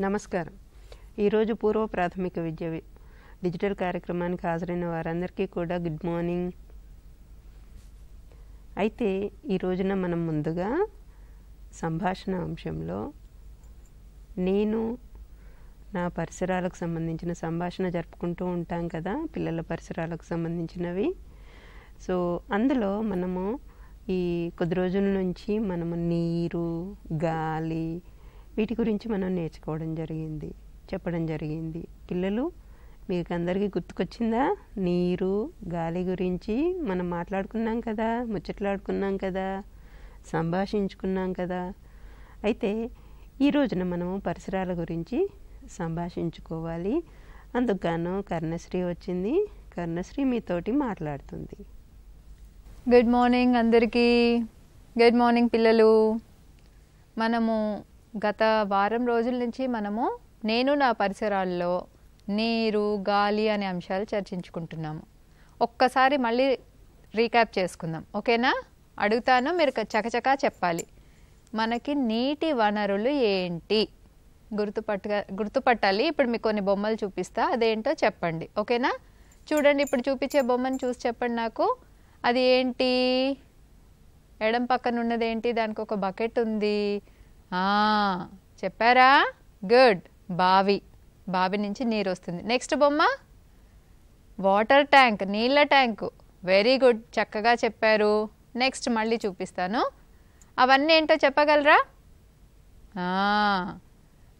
నమస్కారం. ఈరోజు పూర్వ ప్రాథమిక విద్య డిజిటల్ కార్యక్రమానికి హాజరైన వారందరికీ కూడా గుడ్ మార్నింగ్. అయితే ఈ రోజున మనం ముందుగా సంభాషణ అంశంలో నేను నా పరిసరాలకు సంబంధించిన సంభాషణ జరుపుకుంటూ ఉంటాం కదా, పిల్లల పరిసరాలకు సంబంధించినవి. సో అందులో మనము ఈ కొద్ది రోజుల నుంచి మనము నీరు, గాలి వీటి గురించి మనం నేర్చుకోవడం జరిగింది, చెప్పడం జరిగింది. పిల్లలు మీకు అందరికీ గుర్తుకొచ్చిందా? నీరు, గాలి గురించి మనం మాట్లాడుకున్నాం కదా, ముచ్చట్లాడుకున్నాం కదా, సంభాషించుకున్నాం కదా. అయితే ఈ రోజున మనము పరిసరాల గురించి సంభాషించుకోవాలి. అందుకు కర్ణశ్రీ వచ్చింది. కర్ణశ్రీ మీతోటి మాట్లాడుతుంది. గుడ్ మార్నింగ్ అందరికీ. గుడ్ మార్నింగ్ పిల్లలు. మనము గత వారం రోజుల నుంచి నేను నా పరిసరాల్లో నీరు, గాలి అనే అంశాలు చర్చించుకుంటున్నాము. ఒక్కసారి మళ్ళీ రీక్యాప్ చేసుకుందాం, ఓకేనా? అడుగుతాను, మీరు చకచకా చెప్పాలి. మనకి నీటి వనరులు ఏంటి గుర్తుపట్టాలి. ఇప్పుడు మీకు కొన్ని బొమ్మలు చూపిస్తా, అదేంటో చెప్పండి, ఓకేనా? చూడండి, ఇప్పుడు చూపించే బొమ్మను చూసి చెప్పండి నాకు. అది ఏంటి? ఎడం పక్కన ఉన్నది ఏంటి? దానికి ఒక బకెట్ ఉంది. చెప్పారా? గుడ్. బావి నుంచి నీరు వస్తుంది. నెక్స్ట్ బొమ్మ వాటర్ ట్యాంక్, నీళ్ళ ట్యాంకు. వెరీ గుడ్, చక్కగా చెప్పారు. నెక్స్ట్ మళ్ళీ చూపిస్తాను. అవన్నీ ఏంటో చెప్పగలరా?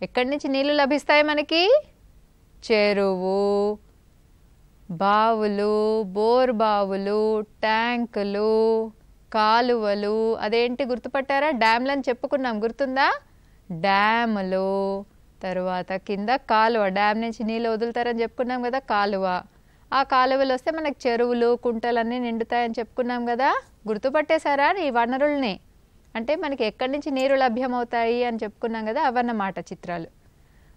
ఎక్కడి నుంచి నీళ్ళు లభిస్తాయి మనకి? చెరువు, బావులు, బోర్ బావులు, ట్యాంకులు, కాలువలు. అదేంటి గుర్తుపట్టారా? డ్యామ్లని చెప్పుకున్నాం, గుర్తుందా? డ్యాములు. తర్వాత కింద కాలువ, డ్యామ్ నుంచి నీళ్ళు వదులుతారని చెప్పుకున్నాం కదా, కాలువ. ఆ కాలువలు వస్తే మనకు చెరువులు, కుంటలన్నీ నిండుతాయని చెప్పుకున్నాం కదా. గుర్తుపట్టేశారా ఈ వనరుల్ని? అంటే మనకి ఎక్కడి నుంచి నీరు లభ్యమవుతాయి అని చెప్పుకున్నాం కదా, అవన్నమాట చిత్రాలు.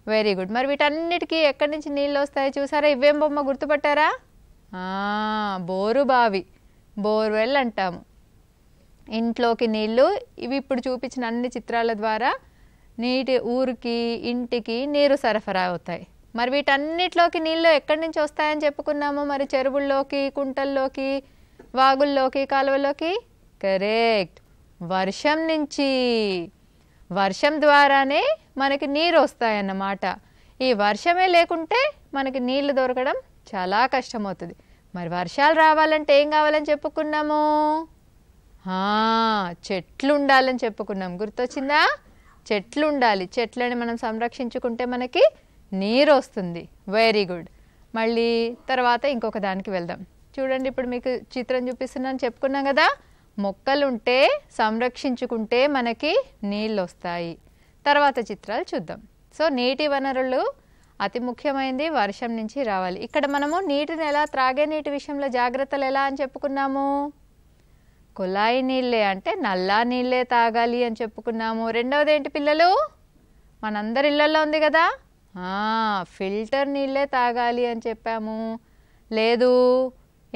Very good. మరి వీటన్నిటికీ ఎక్కడి నుంచి నీళ్ళు వస్తాయి చూసారా? ఇవేం బొమ్మ గుర్తుపట్టారా? బోరు బావి, బోర్వెల్ అంటాము. ఇంట్లోకి నీళ్ళు. ఇవి ఇప్పుడు చూపించిన అన్ని చిత్రాల ద్వారా ఊరికి, ఇంటికి నీరు సరఫరా అవుతాయి. మరి వీటన్నిటిలోకి నీళ్ళు ఎక్కడి నుంచి వస్తాయని చెప్పుకున్నాము? మరి చెరువుల్లోకి, కుంటల్లోకి, వాగుల్లోకి, కాలువలోకి. కరెక్ట్, వర్షం నుంచి. వర్షం ద్వారానే మనకి నీరు వస్తాయన్నమాట. ఈ వర్షమే లేకుంటే మనకి నీళ్లు దొరకడం చాలా కష్టమవుతుంది. మరి వర్షాలు రావాలంటే ఏం కావాలని చెప్పుకున్నాము? చెట్లు ఉండాలని చెప్పుకున్నాం. గుర్తొచ్చిందా? చెట్లు ఉండాలి. చెట్లని మనం సంరక్షించుకుంటే మనకి నీరు వస్తుంది. Very good. మళ్ళీ తర్వాత ఇంకొక దానికి వెళ్దాం. చూడండి, ఇప్పుడు మీకు చిత్రం చూపిస్తున్నాను, చెప్పుకున్నాం కదా. మొక్కలుంటే, సంరక్షించుకుంటే మనకి నీళ్ళు వస్తాయి. తర్వాత చిత్రాలు చూద్దాం. సో నీటి వనరులు అతి ముఖ్యమైనది, వర్షం నుంచి రావాలి. ఇక్కడ మనము నీటిని ఎలా, త్రాగే నీటి విషయంలో జాగ్రత్తలు ఎలా అని చెప్పుకున్నాము? కుళాయి నీళ్ళే, అంటే నల్లా నీళ్ళే తాగాలి అని చెప్పుకున్నాము. రెండవది ఏంటి పిల్లలు? మనందరి ఇళ్ళల్లో ఉంది కదా, ఫిల్టర్ నీళ్ళే తాగాలి అని చెప్పాము. లేదు,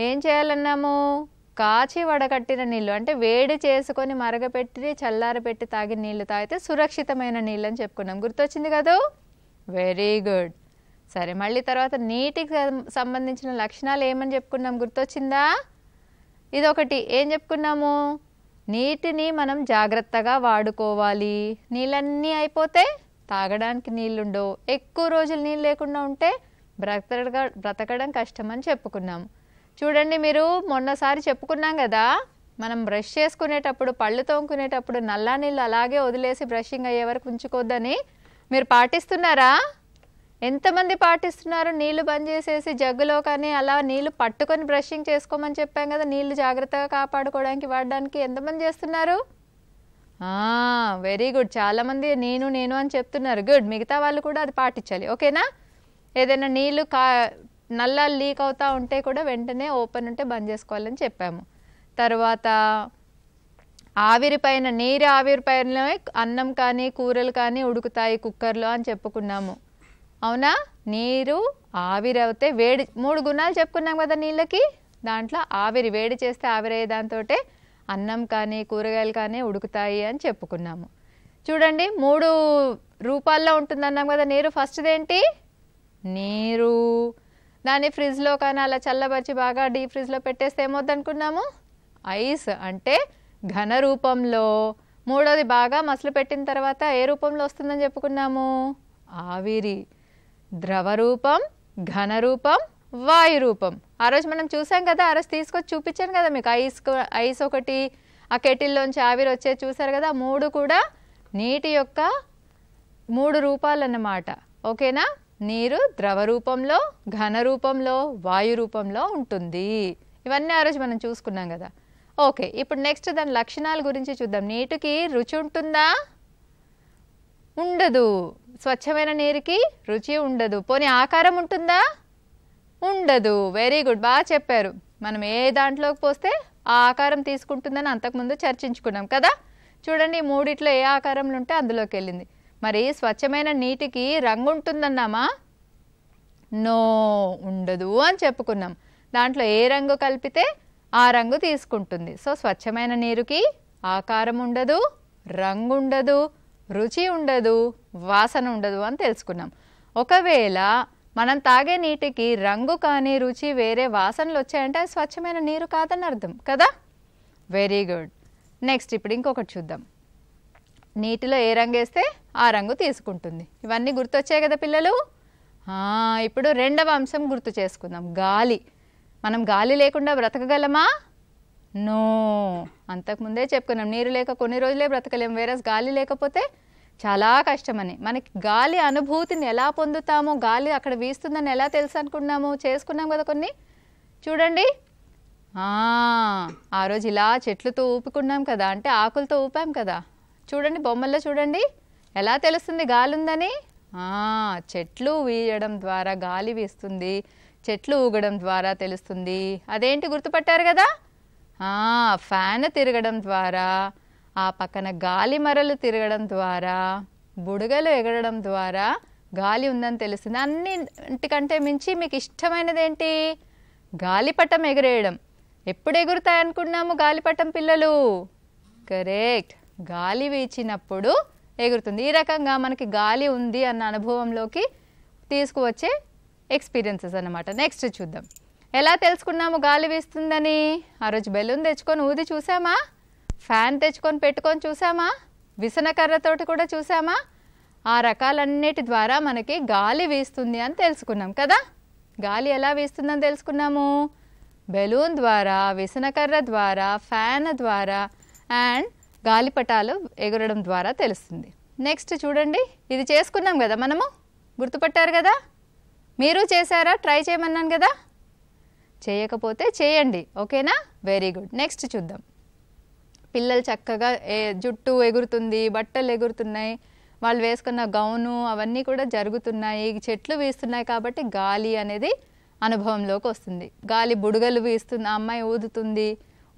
ఏం చేయాలన్నాము? కాచి వడకట్టిన నీళ్ళు, అంటే వేడి చేసుకొని మరగపెట్టి చల్లారపెట్టి తాగిన నీళ్ళు తాగితే సురక్షితమైన నీళ్ళు అని చెప్పుకున్నాం. గుర్తొచ్చింది కదా. Very good. సరే, మళ్ళీ తర్వాత నీటికి సంబంధించిన లక్షణాలు ఏమని చెప్పుకున్నాం? గుర్తొచ్చిందా? ఇదొకటి. ఏం చెప్పుకున్నాము? నీటిని మనం జాగ్రత్తగా వాడుకోవాలి. నీళ్ళన్నీ అయిపోతే తాగడానికి నీళ్ళుండవు. ఎక్కువ రోజులు నీళ్ళు లేకుండా ఉంటే బ్రతకడం కష్టమని చెప్పుకున్నాము. చూడండి, మీరు మొన్నసారి చెప్పుకున్నాం కదా, మనం బ్రష్ చేసుకునేటప్పుడు, పళ్ళు తోముకునేటప్పుడు నల్లా నీళ్ళు అలాగే వదిలేసి బ్రషింగ్ అయ్యే వరకు ఉంచుకోద్దని. మీరు పాటిస్తున్నారా? ఎంతమంది పాటిస్తున్నారు? నీళ్లు బంద్ చేసేసి జగ్గులో కానీ అలా నీళ్లు పట్టుకొని బ్రషింగ్ చేసుకోమని చెప్పాం కదా, నీళ్లు జాగ్రత్తగా కాపాడుకోవడానికి, వాడడానికి. ఎంతమంది చేస్తున్నారు? Very good. చాలామంది నేను అని చెప్తున్నారు. గుడ్. మిగతా వాళ్ళు కూడా అది పాటించాలి, ఓకేనా? ఏదైనా నీళ్లు నల్లాలు లీక్ అవుతూ ఉంటే కూడా వెంటనే ఓపెన్ ఉంటే బంద్ చేసుకోవాలని చెప్పాము. తర్వాత ఆవిరిపైన, నీరు ఆవిరిపైన అన్నం కానీ కూరలు కానీ ఉడుకుతాయి కుక్కర్లో అని చెప్పుకున్నాము. అవునా? నీరు ఆవిరి అవుతే వేడి, 3 గుణాలు చెప్పుకున్నాం కదా నీళ్ళకి. దాంట్లో ఆవిరి, వేడి చేస్తే ఆవిరయ్యే దాంతో అన్నం కానీ కూరగాయలు కానీ ఉడుకుతాయి అని చెప్పుకున్నాము. చూడండి 3 రూపాల్లో ఉంటుందన్నాం కదా నీరు. ఫస్ట్ది ఏంటి? నీరు. దాన్ని ఫ్రిడ్జ్లో కానీ అలా చల్లబరిచి బాగా డీప్ ఫ్రిడ్జ్లో పెట్టేస్తే ఏమవుద్ది అనుకున్నాము? ఐస్ అంటే ఘన రూపంలో. మూడోది బాగా మసలు పెట్టిన తర్వాత ఏ రూపంలో వస్తుందని చెప్పుకున్నాము? ఆవిరి. ద్రవ రూపం, ఘన రూపం, వాయు రూపం. ఆ రోజు మనం చూసాం కదా, ఆ రోజు తీసుకొచ్చి చూపించాను కదా మీకు. ఐస్ ఒకటి, ఆ కెటిల్లోంచి ఆవిరి వచ్చేది చూసారు కదా. 3 కూడా నీటి యొక్క 3 రూపాలు అన్నమాట. ఓకేనా? నీరు ద్రవ రూపంలో, ఘన రూపంలో, వాయు రూపంలో ఉంటుంది. ఇవన్నీ ఆ రోజు మనం చూసుకున్నాం కదా. ఓకే, ఇప్పుడు నెక్స్ట్ దాని లక్షణాల గురించి చూద్దాం. నీటికి రుచి ఉంటుందా? ఉండదు. స్వచ్ఛమైన నీరుకి రుచి ఉండదు. పోనీ ఆకారం ఉంటుందా? ఉండదు. వెరీ గుడ్, బాగా చెప్పారు. మనం ఏ దాంట్లోకి పోస్తే ఆ ఆకారం తీసుకుంటుందని అంతకుముందు చర్చించుకున్నాం కదా. చూడండి, ఈ మూడిట్లో ఏ ఆకారంలో ఉంటే అందులోకి వెళ్ళింది. మరి స్వచ్ఛమైన నీటికి రంగు ఉంటుందన్నామా? నో, ఉండదు అని చెప్పుకున్నాం. దాంట్లో ఏ రంగు కలిపితే ఆ రంగు తీసుకుంటుంది. సో స్వచ్ఛమైన నీరుకి ఆకారం ఉండదు, రంగు ఉండదు, రుచి ఉండదు, వాసన ఉండదు అని తెలుసుకున్నాం. ఒకవేళ మనం తాగే నీటికి రంగు కానీ రుచి వేరే వాసనలు వచ్చాయంటే అది స్వచ్ఛమైన నీరు కాదని అర్థం కదా. Very good. నెక్స్ట్ ఇప్పుడు ఇంకొకటి చూద్దాం. నీటిలో ఏ రంగు వేస్తే ఆ రంగు తీసుకుంటుంది. ఇవన్నీ గుర్తొచ్చాయి కదా పిల్లలు. ఇప్పుడు రెండవ అంశం గుర్తు చేసుకుందాం. గాలి. మనం గాలి లేకుండా బ్రతకగలమా? నో. అంతకుముందే చెప్పుకున్నాం, నీరు లేక కొన్ని రోజులే బ్రతకలేం. వేరే గాలి లేకపోతే చాలా కష్టమని. మనకి గాలి అనుభూతిని ఎలా పొందుతామో, గాలి అక్కడ వీస్తుందని ఎలా తెలుసు అనుకున్నాము, చేసుకున్నాం కదా కొన్ని. చూడండి, ఆ రోజు ఇలా చెట్లతో ఊపుకున్నాం కదా, అంటే ఆకులతో ఊపాం కదా. చూడండి బొమ్మల్లో చూడండి, ఎలా తెలుస్తుంది గాలి ఉందని? చెట్లు వీయడం ద్వారా గాలి వీస్తుంది, చెట్లు ఊగడం ద్వారా తెలుస్తుంది. అదేంటి గుర్తుపట్టారు కదా? ఫ్యాన్ తిరగడం ద్వారా, ఆ పక్కన గాలి మరలు తిరగడం ద్వారా, బుడగలు ఎగరడం ద్వారా గాలి ఉందని తెలుస్తుంది. అన్నింటికంటే మించి మీకు ఇష్టమైనది ఏంటి? గాలిపటం ఎగరేయడం. ఎప్పుడు ఎగురుతాయి అనుకున్నాము గాలిపటం పిల్లలు? కరెక్ట్, గాలి వీచినప్పుడు ఎగురుతుంది. ఈ రకంగా మనకి గాలి ఉంది అన్న అనుభవంలోకి తీసుకువచ్చే ఎక్స్పీరియన్సెస్ అన్నమాట. నెక్స్ట్ చూద్దాం, ఎలా తెలుసుకున్నాము గాలి వీస్తుందని? ఆ రోజు బెలూన్ తెచ్చుకొని ఊది చూసామా? ఫ్యాన్ తెచ్చుకొని పెట్టుకొని చూసామా? విసనకర్రతోటి కూడా చూసామా? ఆ రకాలన్నిటి ద్వారా మనకి గాలి వీస్తుంది అని తెలుసుకున్నాం కదా. గాలి ఎలా వీస్తుందని తెలుసుకున్నాము? బెలూన్ ద్వారా, విసనకర్ర ద్వారా, ఫ్యాన్ ద్వారా అండ్ గాలిపటాలు ఎగరడం ద్వారా తెలుస్తుంది. నెక్స్ట్ చూడండి, ఇది చేసుకున్నాం కదా మనము, గుర్తుపట్టారు కదా. మీరు చేశారా? ట్రై చేయమన్నాను కదా. చేయకపోతే చేయండి, ఓకేనా. Very good. నెక్స్ట్ చూద్దాం. పిల్లలు చక్కగా జుట్టు ఎగురుతుంది, బట్టలు ఎగురుతున్నాయి, వాళ్ళు వేసుకున్న గౌను అవన్నీ కూడా జరుగుతున్నాయి, చెట్లు వీస్తున్నాయి కాబట్టి గాలి అనేది అనుభవంలోకి వస్తుంది. గాలి బుడగలు వీస్తుంది, అమ్మాయి ఊదుతుంది,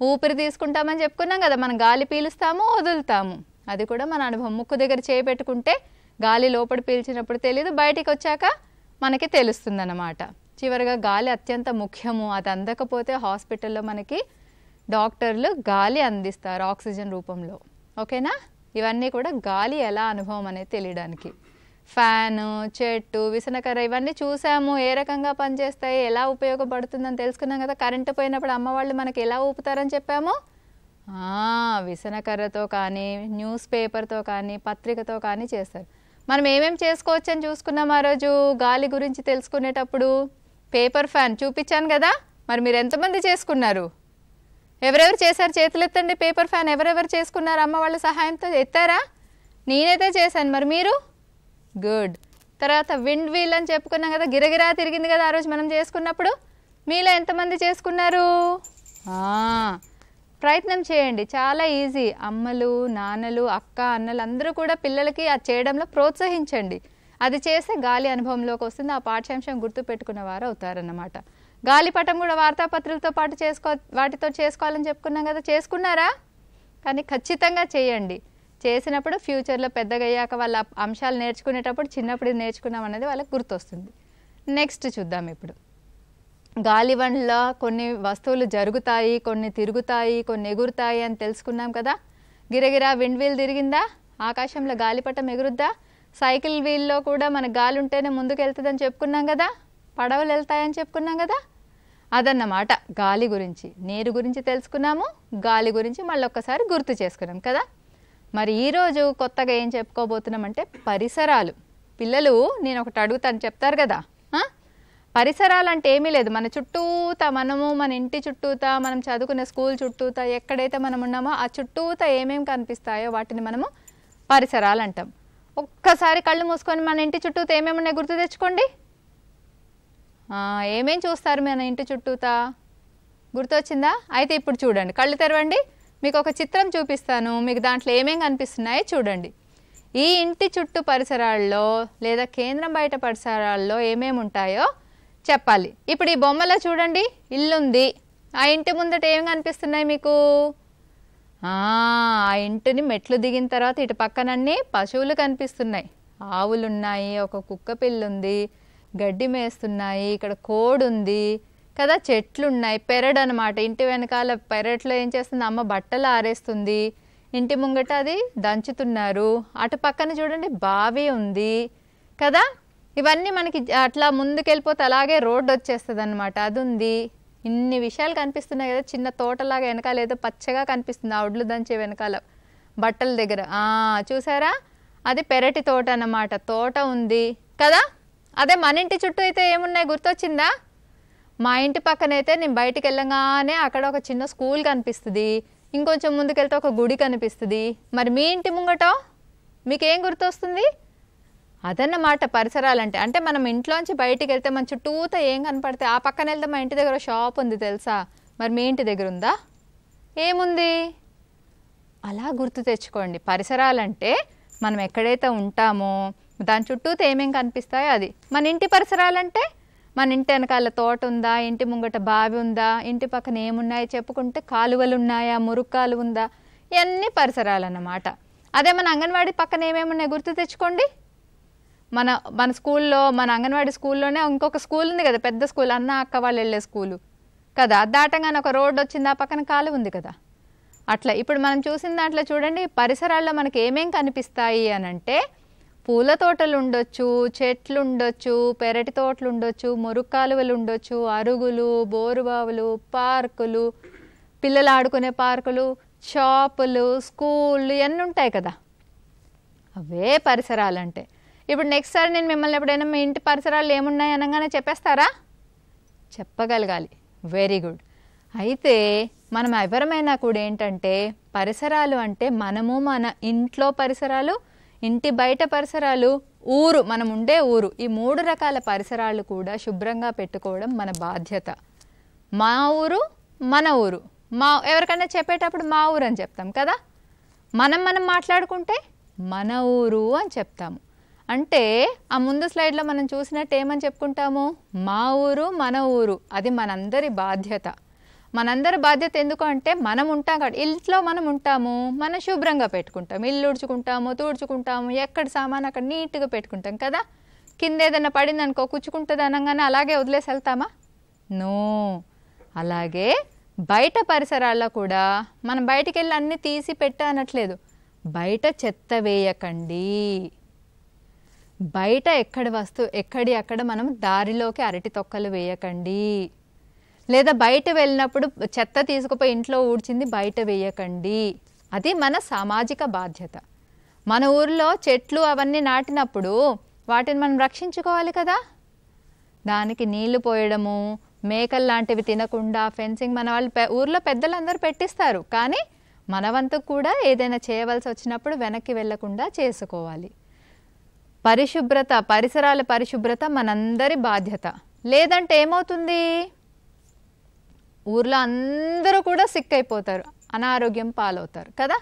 ఊపిరి తీసుకుంటామని చెప్పుకున్నాం కదా. మనం గాలి పీలుస్తాము, వదులుతాము, అది కూడా మన అనుభవం. ముక్కు దగ్గర చేయి పెట్టుకుంటే గాలి లోపల పీల్చినప్పుడు తెలియదు, బయటికి వచ్చాక మనకి తెలుస్తుంది అన్నమాట. చివరిగా గాలి అత్యంత ముఖ్యము. అది అందకపోతే హాస్పిటల్లో మనకి డాక్టర్లు గాలి అందిస్తారు ఆక్సిజన్ రూపంలో, ఓకేనా. ఇవన్నీ కూడా గాలి ఎలా అనుభవం అనేది తెలియడానికి. ఫ్యాను, చెట్టు, విసనకర్ర ఇవన్నీ చూసాము, ఏ రకంగా పనిచేస్తాయి, ఎలా ఉపయోగపడుతుందని తెలుసుకున్నాం కదా. కరెంటు పోయినప్పుడు అమ్మ వాళ్ళు మనకి ఎలా ఊపుతారని చెప్పాము? విసనకర్రతో కానీ, న్యూస్ పేపర్తో కానీ, పత్రికతో కానీ చేస్తారు. మనం ఏమేమి చేసుకోవచ్చు అని చూసుకున్నాం ఆ రోజు గాలి గురించి తెలుసుకునేటప్పుడు. పేపర్ ఫ్యాన్ చూపించాను కదా. మరి మీరు ఎంతమంది చేసుకున్నారు? ఎవరెవరు చేశారు? చేతులు ఎత్తండి. పేపర్ ఫ్యాన్ ఎవరెవరు చేసుకున్నారు అమ్మ వాళ్ళ సహాయంతో? ఎత్తారా? నేనైతే చేశాను, మరి మీరు? గుడ్. తర్వాత విండ్ వీల్ అని చెప్పుకున్నాం కదా, గిరగిరా తిరిగింది కదా ఆ రోజు మనం చేసుకున్నప్పుడు. మీలో ఎంతమంది చేసుకున్నారు? ప్రయత్నం చేయండి, చాలా ఈజీ. అమ్మలు, నాన్నలు, అక్క, అన్నలు అందరూ కూడా పిల్లలకి అది చేయడంలో ప్రోత్సహించండి. అది చేస్తే గాలి అనుభవంలోకి వస్తుంది, ఆ పాఠ్యాంశం గుర్తు పెట్టుకున్న వారు అవుతారన్నమాట. గాలిపటం కూడా వార్తాపత్రులతో పాటు వాటితో చేసుకోవాలని చెప్పుకున్నాం కదా. చేసుకున్నారా? కానీ ఖచ్చితంగా చేయండి. చేసినప్పుడు ఫ్యూచర్లో పెద్దగా అయ్యాక వాళ్ళ అంశాలు నేర్చుకునేటప్పుడు చిన్నప్పుడు ఇది నేర్చుకున్నాం అనేది వాళ్ళకి గుర్తొస్తుంది. నెక్స్ట్ చూద్దాం. ఇప్పుడు గాలి వల్ల కొన్ని వస్తువులు జరుగుతాయి, కొన్ని తిరుగుతాయి, కొన్ని ఎగురుతాయి అని తెలుసుకున్నాం కదా. గిరగిరా విండ్ వీల్ తిరిగిందా? ఆకాశంలో గాలిపటం ఎగురుద్దా? సైకిల్ వీల్లో కూడా మన గాలి ఉంటేనే ముందుకు వెళ్తుందని చెప్పుకున్నాం కదా, పడవలు వెళ్తాయని చెప్పుకున్నాం కదా. అదన్నమాట గాలి గురించి. నీరు గురించి తెలుసుకున్నాము, గాలి గురించి మళ్ళీ ఒక్కసారి గుర్తు చేసుకున్నాం కదా. మరి ఈరోజు కొత్తగా ఏం చెప్పుకోబోతున్నామంటే పరిసరాలు. పిల్లలు నేను ఒకటి అడుగుతాను, చెప్తారు కదా. పరిసరాలు అంటే ఏమీ లేదు, మన చుట్టూతా, మనము మన ఇంటి చుట్టూతా, మనం చదువుకునే స్కూల్ చుట్టూతా, ఎక్కడైతే మనం ఉన్నామో ఆ చుట్టూతా ఏమేమి కనిపిస్తాయో వాటిని మనము పరిసరాలు అంటాం. ఒక్కసారి కళ్ళు మూసుకొని మన ఇంటి చుట్టూతా ఏమేమి ఉన్నాయి గుర్తు తెచ్చుకోండి. ఏమేం చూస్తారు మన ఇంటి చుట్టూతా? గుర్తొచ్చిందా? అయితే ఇప్పుడు చూడండి, కళ్ళు తెరవండి, మీకు ఒక చిత్రం చూపిస్తాను, మీకు దాంట్లో ఏమేం కనిపిస్తున్నాయో చూడండి. ఈ ఇంటి చుట్టూ పరిసరాల్లో లేదా కేంద్రం బయట పరిసరాల్లో ఏమేమి ఉంటాయో చెప్పాలి. ఇప్పుడు ఈ బొమ్మలో చూడండి, ఇల్లుంది. ఆ ఇంటి ముందట ఏం కనిపిస్తున్నాయి మీకు? ఆ ఇంటిని మెట్లు దిగిన తర్వాత ఇటు పక్కనన్నీ పశువులు కనిపిస్తున్నాయి. ఆవులు ఉన్నాయి, ఒక కుక్క పిల్ల ఉంది, గడ్డి మేస్తున్నాయి, ఇక్కడ కోడి ఉంది కదా, చెట్లు ఉన్నాయి, పెరడు అనమాట. ఇంటి వెనకాల పెరట్లో ఏం చేస్తుంది, అమ్మ బట్టలు ఆరేస్తుంది, ఇంటి ముంగట అది దంచుతున్నారు. అటు పక్కన చూడండి బావి ఉంది కదా. ఇవన్నీ మనకి అట్లా ముందుకెళ్ళిపోతే అలాగే రోడ్డు వచ్చేస్తుంది అనమాట, అది ఉంది. ఇన్ని విషయాలు కనిపిస్తున్నాయి కదా. చిన్న తోటలాగా వెనకాల ఏదో పచ్చగా కనిపిస్తుంది, ఆ ఒడ్లు దంచే వెనకాల బట్టల దగ్గర. చూసారా, అది పెరటి తోట అన్నమాట. తోట ఉంది కదా. అదే మన ఇంటి చుట్టూ అయితే ఏమున్నాయి గుర్తొచ్చిందా? మా ఇంటి పక్కనైతే నేను బయటికి వెళ్ళగానే అక్కడ ఒక చిన్న స్కూల్ కనిపిస్తుంది, ఇంకొంచెం ముందుకెళ్తే ఒక గుడి కనిపిస్తుంది. మరి మీ ఇంటి ముంగటో మీకేం గుర్తొస్తుంది? అదన్నమాట పరిసరాలంటే. అంటే మనం ఇంట్లోంచి బయటికి వెళ్తే మన చుట్టూతో ఏం కనపడితే, ఆ పక్కన వెళ్తే మా ఇంటి దగ్గర షాప్ ఉంది తెలుసా, మరి మీ ఇంటి దగ్గర ఉందా? ఏముంది? అలా గుర్తు తెచ్చుకోండి. పరిసరాలంటే మనం ఎక్కడైతే ఉంటామో దాని చుట్టూతో ఏమేం కనిపిస్తాయో అది. మన ఇంటి పరిసరాలంటే మన ఇంటి వెనకాల తోట ఉందా, ఇంటి ముంగట బావి ఉందా, ఇంటి పక్కన ఏమున్నాయి చెప్పుకుంటే కాలువలు ఉన్నాయా, మురుక్కాలు ఉందా, ఇవన్నీ పరిసరాలు అన్నమాట. అదే మన అంగన్వాడీ పక్కన ఏమేమి ఉన్నాయి గుర్తు తెచ్చుకోండి. మన స్కూల్లో, మన అంగన్వాడీ స్కూల్లోనే ఇంకొక స్కూల్ ఉంది కదా, పెద్ద స్కూల్, అన్న అక్క వాళ్ళు వెళ్ళే స్కూలు కదా. దాటంగానే ఒక రోడ్డు వచ్చింది, ఆ పక్కన కాలువ ఉంది కదా. అట్లా ఇప్పుడు మనం చూసిన దాంట్లో చూడండి, పరిసరాల్లో మనకి ఏమేం కనిపిస్తాయి అని అంటే పూల తోటలు ఉండొచ్చు, చెట్లు ఉండొచ్చు, పెరటి తోటలు ఉండొచ్చు, మురుక్కాలువలు ఉండొచ్చు, అరుగులు, బోరుబావులు, పార్కులు, పిల్లలు ఆడుకునే పార్కులు, షాపులు, స్కూళ్ళు ఇవన్నీ ఉంటాయి కదా. అవే పరిసరాలు అంటే. ఇప్పుడు నెక్స్ట్ సారి నేను మిమ్మల్ని ఎప్పుడైనా మీ ఇంటి పరిసరాలు ఏమున్నాయి అనగానే చెప్పేస్తారా? చెప్పగలగాలి. Very good. అయితే మనం ఎవరమైనా కూడా ఏంటంటే పరిసరాలు అంటే మనము మన ఇంట్లో పరిసరాలు, ఇంటి బయట పరిసరాలు, ఊరు, మనం ఉండే ఊరు, ఈ 3 రకాల పరిసరాలు కూడా శుభ్రంగా పెట్టుకోవడం మన బాధ్యత. మా ఊరు, మన ఊరు. ఎవరికైనా చెప్పేటప్పుడు మా ఊరు అని చెప్తాం కదా. మనం మాట్లాడుకుంటే మన ఊరు అని చెప్తాము. అంటే ఆ ముందు స్లైడ్లో మనం చూసినట్టు ఏమని చెప్పుకుంటాము? మా ఊరు, మన ఊరు. అది మనందరి బాధ్యత. మనందరి బాధ్యత ఎందుకు అంటే మనం ఉంటాం కాబట్టి, ఇంట్లో మనం ఉంటాము, మనం శుభ్రంగా పెట్టుకుంటాం, ఇల్లు ఉడుచుకుంటాము, తుడుచుకుంటాము, ఎక్కడ సామాన్ అక్కడ నీట్గా పెట్టుకుంటాం కదా. కింద ఏదైనా పడింది అనుకో, కుచ్చుకుంటుంది అనగానే అలాగే వదిలేసి వెళ్తామా? నో. అలాగే బయట పరిసరాల్లో కూడా మనం బయటికి వెళ్ళి అన్నీ తీసి పెట్టనట్లేదు. బయట చెత్త వేయకండి. బయట ఎక్కడి అక్కడ మనం దారిలోకి అరటి తొక్కలు వేయకండి. లేదా బయట వెళ్ళినప్పుడు చెత్త తీసుకుపోయి ఇంట్లో ఊడ్చింది బయట వేయకండి. అది మన సామాజిక బాధ్యత. మన ఊరిలో చెట్లు అవన్నీ నాటినప్పుడు వాటిని మనం రక్షించుకోవాలి కదా. దానికి నీళ్లు పోయడము, మేకలు లాంటివి తినకుండా ఫెన్సింగ్ మన వాళ్ళు ఊర్లో పెద్దలందరూ పెట్టిస్తారు. కానీ మన వంతు కూడా ఏదైనా చేయవలసి వచ్చినప్పుడు వెనక్కి వెళ్లకుండా చేసుకోవాలి. పరిశుభ్రత, పరిసరాల పరిశుభ్రత మనందరి బాధ్యత. లేదంటే ఏమవుతుంది? ఊర్లో అందరూ కూడా సిక్ అయిపోతారు, అనారోగ్యం పాలవుతారు కదా.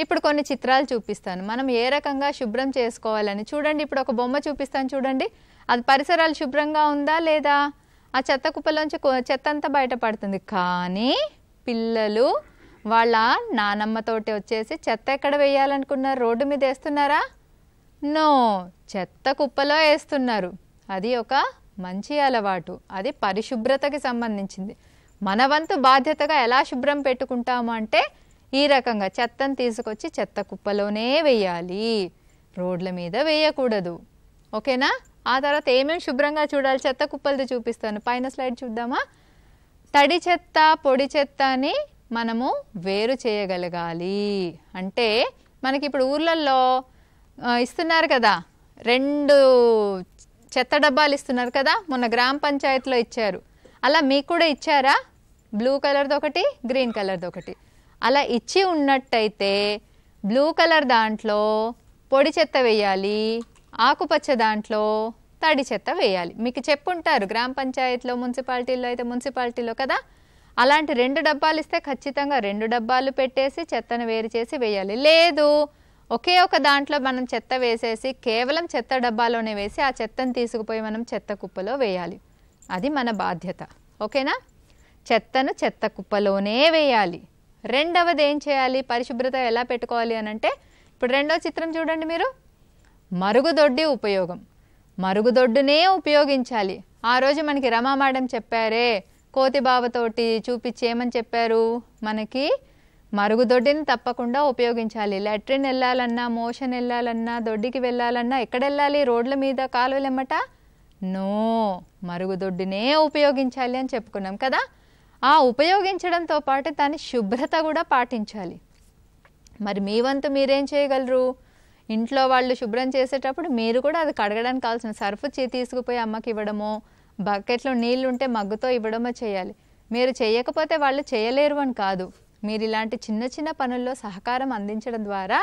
ఇప్పుడు కొన్ని చిత్రాలు చూపిస్తాను, మనం ఏ రకంగా శుభ్రం చేసుకోవాలని. చూడండి, ఇప్పుడు ఒక బొమ్మ చూపిస్తాను చూడండి. అది పరిసరాలు శుభ్రంగా ఉందా లేదా? ఆ చెత్త కుప్పలోంచి చెత్త అంతా బయటపడుతుంది. కానీ పిల్లలు వాళ్ళ నానమ్మతోటి వచ్చేసి చెత్త ఎక్కడ వేయాలనుకున్నారు? రోడ్డు మీద వేస్తున్నారా? నో, చెత్త కుప్పలో వేస్తున్నారు. అది ఒక మంచి అలవాటు, అది పరిశుభ్రతకి సంబంధించింది. మన వంతు బాధ్యతగా ఎలా శుభ్రం పెట్టుకుంటాము అంటే ఈ రకంగా చెత్తను తీసుకొచ్చి చెత్త కుప్పలోనే వేయాలి, రోడ్ల మీద వేయకూడదు. ఓకేనా? ఆ తర్వాత ఏమేమి శుభ్రంగా చూడాలి చెత్త కుప్పలది చూపిస్తాను. పైన స్లైడ్ చూద్దామా? తడి చెత్త పొడి చెత్త అని మనము వేరు చేయగలగాలి. అంటే మనకి ఇప్పుడు ఊర్లలో ఇస్తున్నారు కదా, 2 చెత్త డబ్బాలు ఇస్తున్నారు కదా, మొన్న గ్రామ పంచాయతీలో ఇచ్చారు. అలా మీకు కూడా ఇచ్చారా? బ్లూ కలర్ది ఒకటి, గ్రీన్ కలర్ది ఒకటి. అలా ఇచ్చి ఉన్నట్టయితే బ్లూ కలర్ దాంట్లో పొడి చెత్త వేయాలి, ఆకుపచ్చ దాంట్లో తడి చెత్త వేయాలి. మీకు చెప్పుంటారు గ్రామ పంచాయతీలో, మున్సిపాలిటీలో అయితే మున్సిపాలిటీలో కదా. అలాంటి 2 డబ్బాలు ఇస్తే ఖచ్చితంగా 2 డబ్బాలు పెట్టేసి చెత్తను వేరు చేసి వేయాలి. లేదు ఒకే ఒక దాంట్లో మనం చెత్త వేసేసి కేవలం చెత్త డబ్బాలోనే వేసి ఆ చెత్తను తీసుకుపోయి మనం చెత్త కుప్పలో వేయాలి. అది మన బాధ్యత. ఓకేనా? చెత్తను చెత్త కుప్పలోనే వేయాలి. రెండవది ఏం చేయాలి, పరిశుభ్రత ఎలా పెట్టుకోవాలి అని అంటే, ఇప్పుడు రెండో చిత్రం చూడండి మీరు. మరుగుదొడ్డి ఉపయోగం. మరుగుదొడ్డునే ఉపయోగించాలి. ఆ రోజు మనకి రమా మేడం చెప్పారే, కోతి బావతోటి చూపించి ఏమని చెప్పారు, మనకి మరుగుదొడ్డిని తప్పకుండా ఉపయోగించాలి. లాట్రిన్ వెళ్ళాలన్నా, మోషన్ వెళ్ళాలన్నా, దొడ్డికి వెళ్ళాలన్నా ఎక్కడ వెళ్ళాలి? రోడ్ల మీద, కాలువలెమ్మట? నో, మరుగుదొడ్డినే ఉపయోగించాలి అని చెప్పుకున్నాం కదా. ఆ ఉపయోగించడంతో పాటు దాని శుభ్రత కూడా పాటించాలి. మరి మీ వంతు మీరేం చేయగలరు? ఇంట్లో వాళ్ళు శుభ్రం చేసేటప్పుడు మీరు కూడా అది కడగడానికి కావాల్సిన సర్ఫ్ తీసుకుపోయి అమ్మకి ఇవ్వడమో, బకెట్లో నీళ్ళు ఉంటే మగ్గుతో ఇవ్వడమో చేయాలి. మీరు చేయకపోతే వాళ్ళు చేయలేరు అని కాదు. మీరు ఇలాంటి చిన్న చిన్న పనుల్లో సహకారం అందించడం ద్వారా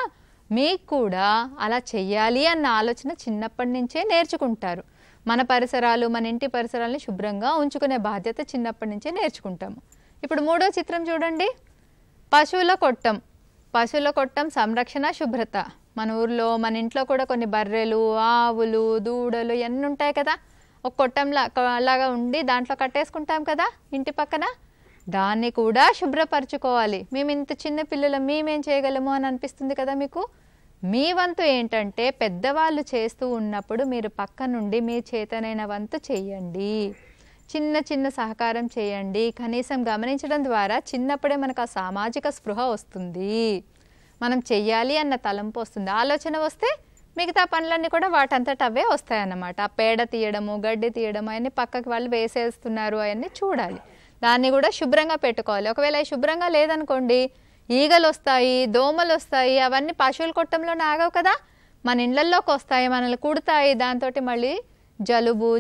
మీకు కూడా అలా చెయ్యాలి అన్న ఆలోచన చిన్నప్పటి నుంచే నేర్చుకుంటారు. మన పరిసరాలు, మన ఇంటి పరిసరాలని శుభ్రంగా ఉంచుకునే బాధ్యత చిన్నప్పటి నుంచే నేర్చుకుంటాము. ఇప్పుడు మూడో చిత్రం చూడండి. పశువుల కొట్టం. పశువుల కొట్టం సంరక్షణ, శుభ్రత. మన ఊర్లో, మన ఇంట్లో కూడా కొన్ని బర్రెలు, ఆవులు, దూడలు ఇవన్నీ ఉంటాయి కదా. ఒక కొట్టంలా అలాగా ఉండి దాంట్లో కట్టేసుకుంటాం కదా ఇంటి పక్కన. దాన్ని కూడా శుభ్రపరచుకోవాలి. మేము ఇంత చిన్న పిల్లలు మేమేం చేయగలము అని అనిపిస్తుంది కదా మీకు. మీ వంతు ఏంటంటే పెద్దవాళ్ళు చేస్తూ ఉన్నప్పుడు మీరు పక్క నుండి మీ చేతనైన వంతు చేయండి. చిన్న చిన్న సహకారం చేయండి. కనీసం గమనించడం ద్వారా చిన్నప్పుడే మనకు ఆ సామాజిక స్పృహ వస్తుంది. మనం చెయ్యాలి అన్న తలంపు వస్తుంది. ఆలోచన వస్తే మిగతా పనులన్నీ కూడా వాటంతట అవే వస్తాయన్నమాట. ఆ పేడ తీయడము, గడ్డి తీయడము అవన్నీ పక్కకి వాళ్ళు వేసేస్తున్నారు అవన్నీ చూడాలి. దాన్ని కూడా శుభ్రంగా పెట్టుకోవాలి. ఒకవేళ శుభ్రంగా లేదనుకోండి, ఈగలు వస్తాయి, దోమలు వస్తాయి. అవన్నీ పశువుల కొట్టంలో ఆగవు కదా, మన ఇళ్లలోకి వస్తాయి, మనల్ని కుడతాయి. దాంతో మళ్ళీ జలుబు,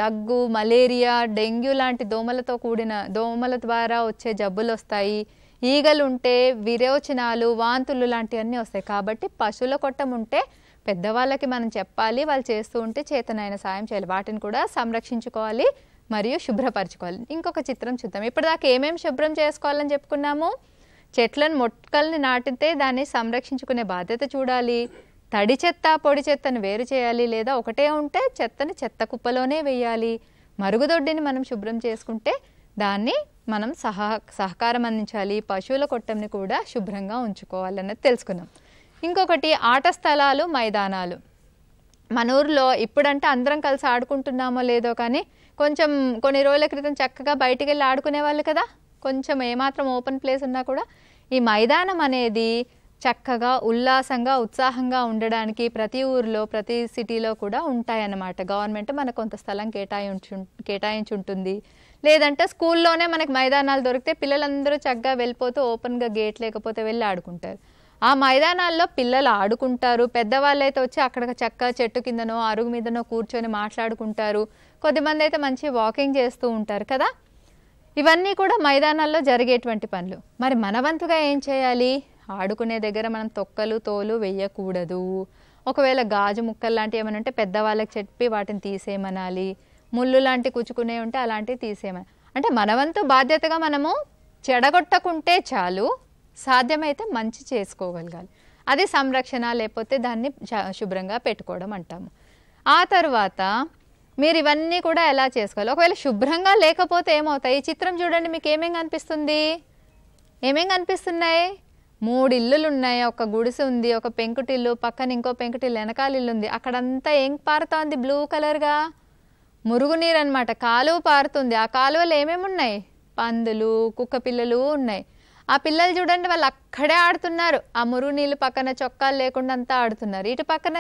దగ్గు, మలేరియా, డెంగ్యూ లాంటి దోమల ద్వారా వచ్చే జబ్బులు వస్తాయి. ఈగలు ఉంటే విరోచనాలు, వాంతులు లాంటివన్నీ వస్తాయి. కాబట్టి పశువుల కొట్టం ఉంటే పెద్దవాళ్ళకి మనం చెప్పాలి, వాళ్ళు చేస్తూ ఉంటే చేతనైన సాయం చేయాలి. వాటిని కూడా సంరక్షించుకోవాలి మరియు శుభ్రపరచుకోవాలి. ఇంకొక చిత్రం చూద్దాం. ఇప్పటిదాకా ఏమేమి శుభ్రం చేసుకోవాలని చెప్పుకున్నాము? చెట్లను, మొక్కల్ని నాటితే దాన్ని సంరక్షించుకునే బాధ్యత చూడాలి. తడి చెత్త పొడి చెత్తను వేరు చేయాలి, లేదా ఒకటే ఉంటే చెత్తని చెత్త కుప్పలోనే వేయాలి. మరుగుదొడ్డిని మనం శుభ్రం చేసుకుంటే దాన్ని మనం సహకారం అందించాలి. పశువుల కొట్టంని కూడా శుభ్రంగా ఉంచుకోవాలన్నది తెలుసుకున్నాం. ఇంకొకటి ఆట స్థలాలు, మైదానాలు. మన ఊర్లో ఇప్పుడంటే అందరం కలిసి ఆడుకుంటున్నామో లేదో కానీ కొంచెం కొన్ని రోజుల క్రితం చక్కగా బయటికి వెళ్ళి ఆడుకునే వాళ్ళు కదా. కొంచెం ఏమాత్రం ఓపెన్ ప్లేస్ ఉన్నా కూడా ఈ మైదానం అనేది చక్కగా ఉల్లాసంగా ఉత్సాహంగా ఉండడానికి ప్రతి ఊరిలో, ప్రతి సిటీలో కూడా ఉంటాయన్నమాట. గవర్నమెంట్ మనకు కొంత స్థలం కేటాయించుంటుంది. లేదంటే స్కూల్లోనే మనకి మైదానాలు దొరికితే పిల్లలందరూ చక్కగా వెళ్ళిపోతూ ఓపెన్గా గేట్ లేకపోతే వెళ్ళి ఆడుకుంటారు. ఆ మైదానాల్లో పిల్లలు ఆడుకుంటారు. పెద్దవాళ్ళు అయితే వచ్చి అక్కడ చక్కగా చెట్టు కిందనో అరుగు మీదనో కూర్చొని మాట్లాడుకుంటారు. కొద్దిమంది అయితే మంచి వాకింగ్ చేస్తూ ఉంటారు కదా. ఇవన్నీ కూడా మైదానాల్లో జరిగేటువంటి పనులు. మరి మన వంతుగా ఏం చేయాలి? ఆడుకునే దగ్గర మనం తొక్కలు, తోలు వేయకూడదు. ఒకవేళ గాజు ముక్కలు లాంటివి ఏమైనా ఉంటే పెద్దవాళ్ళకి చెప్పి వాటిని తీసేయమనాలి. ముళ్ళు లాంటి కుచ్చుకునే ఉంటే అలాంటివి తీసేయమని. అంటే మన వంతు బాధ్యతగా మనము చెడగొట్టకుంటే చాలు, సాధ్యమైతే మంచి చేసుకోగలగాలి. అది సంరక్షణ, లేకపోతే దాన్ని శుభ్రంగా పెట్టుకోవడం అంటాము. ఆ తర్వాత మీరు ఇవన్నీ కూడా ఎలా చేసుకోవాలి? ఒకవేళ శుభ్రంగా లేకపోతే ఏమవుతాయి? ఈ చిత్రం చూడండి, మీకు ఏమేం కనిపిస్తుంది? ఏమేం కనిపిస్తున్నాయి? 3 ఇల్లులు ఉన్నాయి. ఒక గుడిసె ఉంది, ఒక పెంకుటిల్లు, పక్కన ఇంకో పెంకుటిల్లు, వెనకాల ఇల్లు ఉంది. అక్కడంతా ఏం పారుతోంది? బ్లూ కలర్గా మురుగునీరు అనమాట. కాలువ పారుతుంది. ఆ కాలువలో ఏమేమి ఉన్నాయి? పందులు, కుక్క పిల్లలు ఉన్నాయి. ఆ పిల్లలు చూడండి వాళ్ళు అక్కడే ఆడుతున్నారు, ఆ మురుగు నీళ్ళు పక్కన చొక్కాలు లేకుండా అంతా ఆడుతున్నారు. ఇటు పక్కన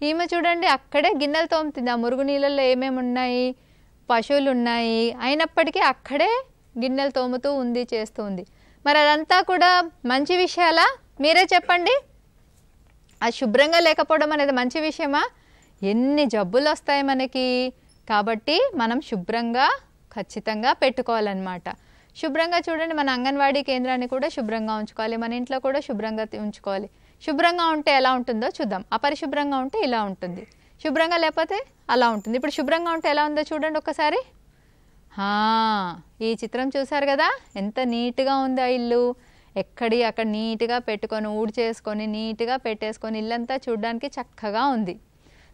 ఈమె చూడండి అక్కడే గిన్నెలు తోముతుంది. ఆ మురుగు నీళ్ళల్లో ఏమేమి ఉన్నాయి, పశువులు ఉన్నాయి, అయినప్పటికీ అక్కడే గిన్నెలు తోముతూ ఉంది, చేస్తూ ఉంది. మరి అదంతా కూడా మంచి విషయాలా? మీరే చెప్పండి. అది శుభ్రంగా లేకపోవడం అనేది మంచి విషయమా? ఎన్ని జబ్బులు వస్తాయి మనకి. కాబట్టి మనం శుభ్రంగా ఖచ్చితంగా పెట్టుకోవాలన్నమాట. శుభ్రంగా చూడండి, మన అంగన్వాడీ కేంద్రాన్ని కూడా శుభ్రంగా ఉంచుకోవాలి, మన ఇంట్లో కూడా శుభ్రంగా ఉంచుకోవాలి. శుభ్రంగా ఉంటే ఎలా ఉంటుందో చూద్దాం. అపరిశుభ్రంగా ఉంటే ఇలా ఉంటుంది, శుభ్రంగా లేకపోతే అలా ఉంటుంది. ఇప్పుడు శుభ్రంగా ఉంటే ఎలా ఉందో చూడండి ఒకసారి. ఈ చిత్రం చూసారు కదా, ఎంత నీట్గా ఉంది ఆ ఇల్లు. ఎక్కడి అక్కడ నీట్గా పెట్టుకొని ఊడ్చేసుకొని నీట్గా పెట్టేసుకొని ఇల్లంతా చూడడానికి చక్కగా ఉంది.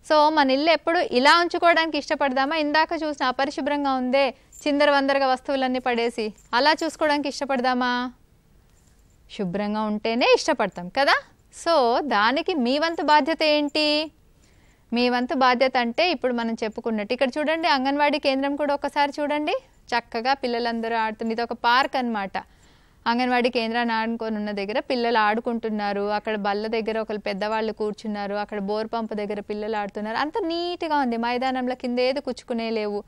సో మన ఇల్లు ఎప్పుడు ఇలా ఉంచుకోవడానికి ఇష్టపడదామా? ఇందాక చూసిన అపరిశుభ్రంగా ఉందే, చిందర వందరగా వస్తువులన్నీ పడేసి అలా చూసుకోవడానికి ఇష్టపడదామా? శుభ్రంగా ఉంటేనే ఇష్టపడతాం కదా. సో దానికి మీ వంతు బాధ్యత ఏంటి? మీ వంతు బాధ్యత అంటే ఇప్పుడు మనం చెప్పుకున్నట్టు ఇక్కడ చూడండి, అంగన్వాడీ కేంద్రం కూడా ఒకసారి చూడండి, చక్కగా పిల్లలందరూ ఆడుతున్నారు. ఇది ఒక పార్క్ అన్నమాట. అంగన్వాడీ కేంద్రాన్ని ఆడుకొని ఉన్న దగ్గర పిల్లలు ఆడుకుంటున్నారు, అక్కడ బల్ల దగ్గర ఒకరు పెద్దవాళ్ళు కూర్చున్నారు, అక్కడ బోర్ పంపు దగ్గర పిల్లలు ఆడుతున్నారు. అంత నీట్గా ఉంది, మైదానంలో కింద ఏది కుచ్చుకునే లేవు.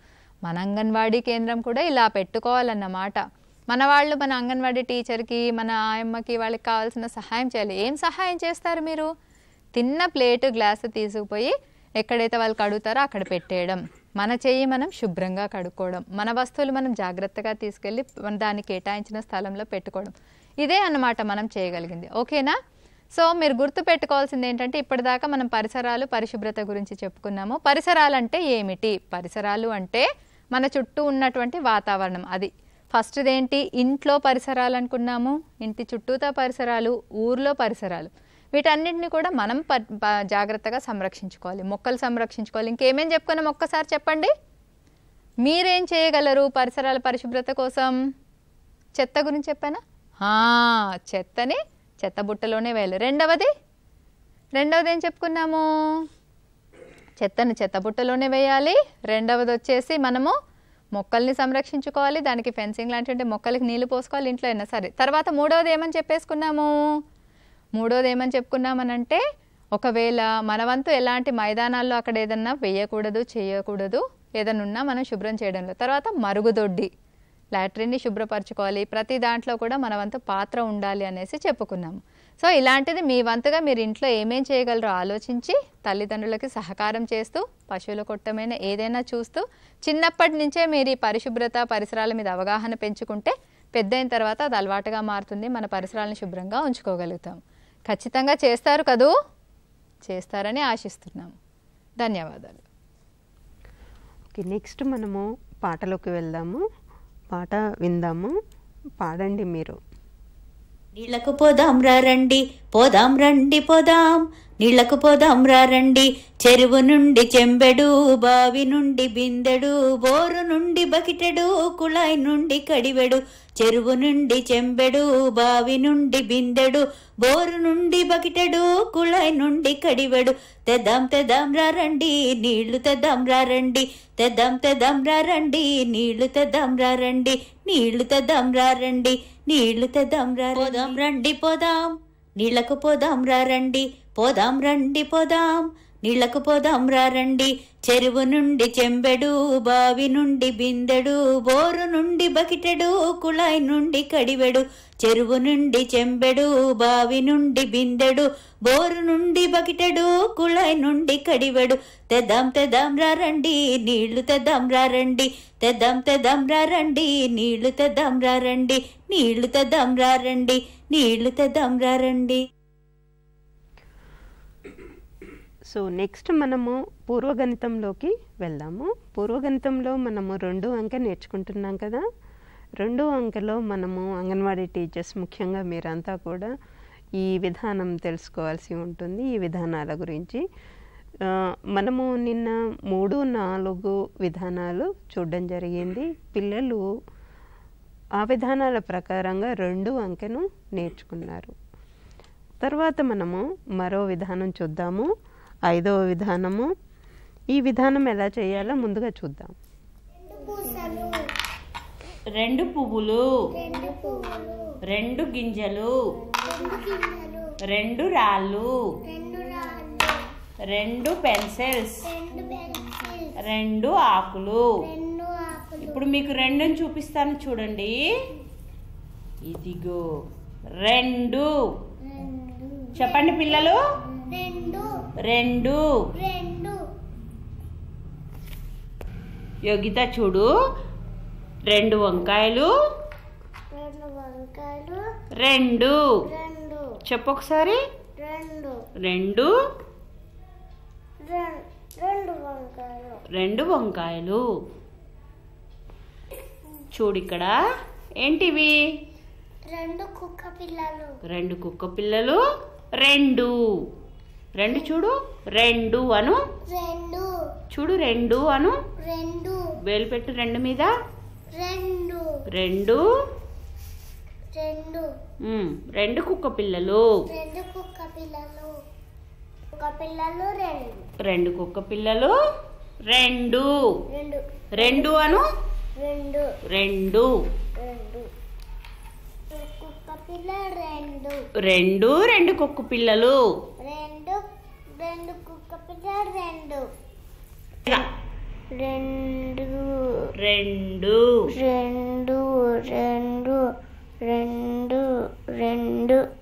మన అంగన్వాడీ కేంద్రం కూడా ఇలా పెట్టుకోవాలన్నమాట. మన వాళ్ళు మన అంగన్వాడీ టీచర్కి, మన ఆయమ్మకి వాళ్ళకి కావాల్సిన సహాయం చేయాలి. ఏం సహాయం చేస్తారు మీరు? తిన్న ప్లేటు గ్లాసు తీసుకుపోయి ఎక్కడైతే వాళ్ళు కడుగుతారో అక్కడ పెట్టేయడం, మన చెయ్యి మనం శుభ్రంగా కడుక్కోవడం, మన వస్తువులు మనం జాగ్రత్తగా తీసుకెళ్ళి దానికి కేటాయించిన స్థలంలో పెట్టుకోవడం. ఇదే అన్నమాట మనం చేయగలిగింది. ఓకేనా? సో మీరు గుర్తు పెట్టుకోవాల్సింది ఏంటంటే, ఇప్పటిదాకా మనం పరిసరాలు పరిశుభ్రత గురించి చెప్పుకున్నాము. పరిసరాలు అంటే ఏమిటి? పరిసరాలు అంటే మన చుట్టూ ఉన్నటువంటి వాతావరణం. అది ఫస్ట్ది ఏంటి? ఇంట్లో పరిసరాలు అనుకున్నాము, ఇంటి చుట్టూతా పరిసరాలు, ఊర్లో పరిసరాలు. వీటన్నిటిని కూడా మనం జాగ్రత్తగా సంరక్షించుకోవాలి, మొక్కలు సంరక్షించుకోవాలి. ఇంకేమేం చెప్పుకున్నాం ఒక్కసారి చెప్పండి. మీరేం చేయగలరు పరిసరాల పరిశుభ్రత కోసం? చెత్త గురించి చెప్పానా? చెత్తని చెత్త బుట్టలోనే వేయాలి. రెండవది ఏం చెప్పుకున్నాము? చెత్తని చెత్త బుట్టలోనే వేయాలి. రెండవది వచ్చేసి మనము మొక్కల్ని సంరక్షించుకోవాలి, దానికి ఫెన్సింగ్ లాంటి మొక్కలకి నీళ్లు పోసుకోవాలి, ఇంట్లో అయినా సరే. తర్వాత మూడవది ఏమని చెప్పుకున్నామనంటే, ఒకవేళ మన వంతు ఎలాంటి మైదానాల్లో అక్కడ ఏదన్నా వేయకూడదు, చేయకూడదు, ఏదన్నా ఉన్నా మనం శుభ్రం చేయడంలో. తర్వాత మరుగుదొడ్డి, లాట్రిన్ని శుభ్రపరచుకోవాలి, ప్రతి దాంట్లో కూడా మన వంతు పాత్ర ఉండాలి అనేసి చెప్పుకున్నాము. సో ఇలాంటిది మీ వంతుగా మీరు ఇంట్లో ఏమేం చేయగలరో ఆలోచించి తల్లిదండ్రులకి సహకారం చేస్తూ, పశువుల కొట్టమైన ఏదైనా చూస్తూ చిన్నప్పటి నుంచే మీరు ఈ పరిశుభ్రత పరిసరాల మీద అవగాహన పెంచుకుంటే పెద్ద అయిన తర్వాత అది అలవాటుగా మారుతుంది. మన పరిసరాలను శుభ్రంగా ఉంచుకోగలుగుతాం. ఖచ్చితంగా చేస్తారు కదూ? చేస్తారని ఆశిస్తున్నాము. ధన్యవాదాలు. ఓకే, నెక్స్ట్ మనము పాటలోకి వెళ్దాము. పాట విందాము. పాడండి మీరు. నీళ్లకు పోదాం రండి, పోదాం రండి పోదాం, నీళ్లకు పోదాం రండి. చెరువు నుండి చెంబెడు, బావి నుండి బిందెడు, బోరు నుండి బకిటెడు, కుళాయి నుండి కడివెడు. చెరువు నుండి చెంబెడు, బావి నుండి బిందెడు, బోరు నుండి బకిటెడు, కుళాయి నుండి కడివెడు. తెద్దాం రండి, నీళ్లు తెద్దాం రండి, తెద్దాం రండి, నీళ్లు తెద్దాం రండి, నీళ్లు తెద్దాం రండి, నీళ్లు తెద్దాం పోదాం రండి పోదాం, నీళ్లకు పోదాం రండి, పోదాం రండి పోదాం, నీళ్లకు పోదాం రండి. చెరువు నుండి చెంబెడు, బావి నుండి బిందెడు, బోరు నుండి బకిటెడు, కుళాయి నుండి కడివెడు. చెరువు నుండి చెంబెడు, బావి నుండి బిందెడు, బోరు నుండి బకిటెడు, కుళాయి నుండి కడివెడు. తెద్దాం రండి, నీళ్లు తెద్దాం రండి, తెద్దాం రండి, నీళ్లు తెద్దాం రండి, నీళ్లు తెద్దాం రండి, నీళ్లు తెద్దాం రండి. సో నెక్స్ట్ మనము పూర్వగణితంలోకి వెళ్దాము. పూర్వగణితంలో మనము 2 అంక నేర్చుకుంటున్నాం కదా. 2 అంకలో మనము అంగన్వాడీ టీచర్స్, ముఖ్యంగా మీరంతా కూడా ఈ విధానం తెలుసుకోవాల్సి ఉంటుంది. ఈ విధానాల గురించి మనము నిన్న 3, 4 విధానాలు చూడడం జరిగింది. పిల్లలు ఆ విధానాల ప్రకారంగా 2 అంకెను నేర్చుకున్నారు. తర్వాత మనము మరో విధానం చూద్దాము, 5వ విధానము. ఈ విధానం ఎలా చేయాలో ముందుగా చూద్దాం. 2 పువ్వులు, రెండు గింజలు రెండు రాళ్ళు రెండు పెన్సిల్స్ రెండు ఆకులు. ఇప్పుడు మీకు రెండుని చూపిస్తాను చూడండి. ఇదిగో రెండు. చెప్పండి పిల్లలు. రెండు. యోగిత చూడు. రెండు వంకాయలు. రెండు. చెప్పు ఒకసారి. రెండు. రెండు వంకాయలు. చూడు ఇక్కడ ఏంటివి? రెండు కుక్క పిల్లలు. రెండు కుక్క పిల్లలు. రెండు. రెండు చూడు. రెండు అను. రెండు. చూడు రెండు అను. రెండు. వేలు పెట్టు రెండు మీద. రెండు. రెండు. రెండు. రెండు కుక్క పిల్లలు. రెండు కుక్క పిల్లలు. కుక్క పిల్లలు రెండు. రెండు కుక్క పిల్లలు. రెండు. రెండు. రెండు అను. రెండు. రెండు. రెండు. కుక్క పిల్ల రెండు. రెండు. రెండు కుక్క పిల్లలు. రెండు. రెండు కుక్క పిల్ల రెండు. రెండు. రెండు. రెండు. రెండు. రెండు. రెండు.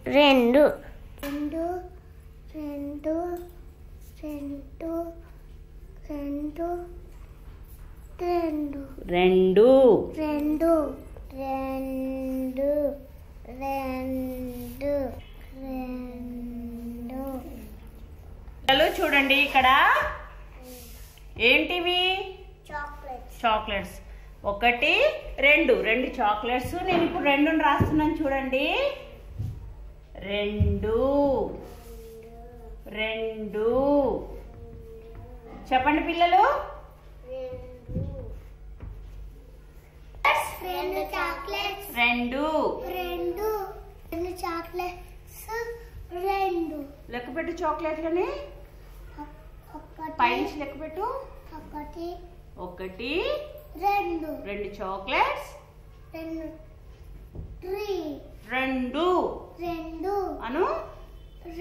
రెండు. రెండు. రెండు. రెండు. రెండు. రెండు. రెండు. రెండు. రెండు. రెండు. రెండు. పిల్లలు చూడండి ఇక్కడ ఏంటివి? చాక్లెట్స్. చాక్లెట్స్. ఒకటి రెండు. రెండు చాక్లెట్స్. నేను ఇప్పుడు రెండుని రాస్తున్నాను చూడండి. రెండు. రెండు. చెప్పండి పిల్లలు. రెండు చాక్లెట్స్. రెండు. రెండు. రెండు చాక్లెట్స్. రెండు. లెక్క పెట్టు చాక్లెట్లని. ఒకటి. పైనుంచి లెక్క పెట్టు. ఒకటి. ఒకటి. రెండు. రెండు చాక్లెట్స్. రెండు. త్రీ. రెండు. రెండు. అను.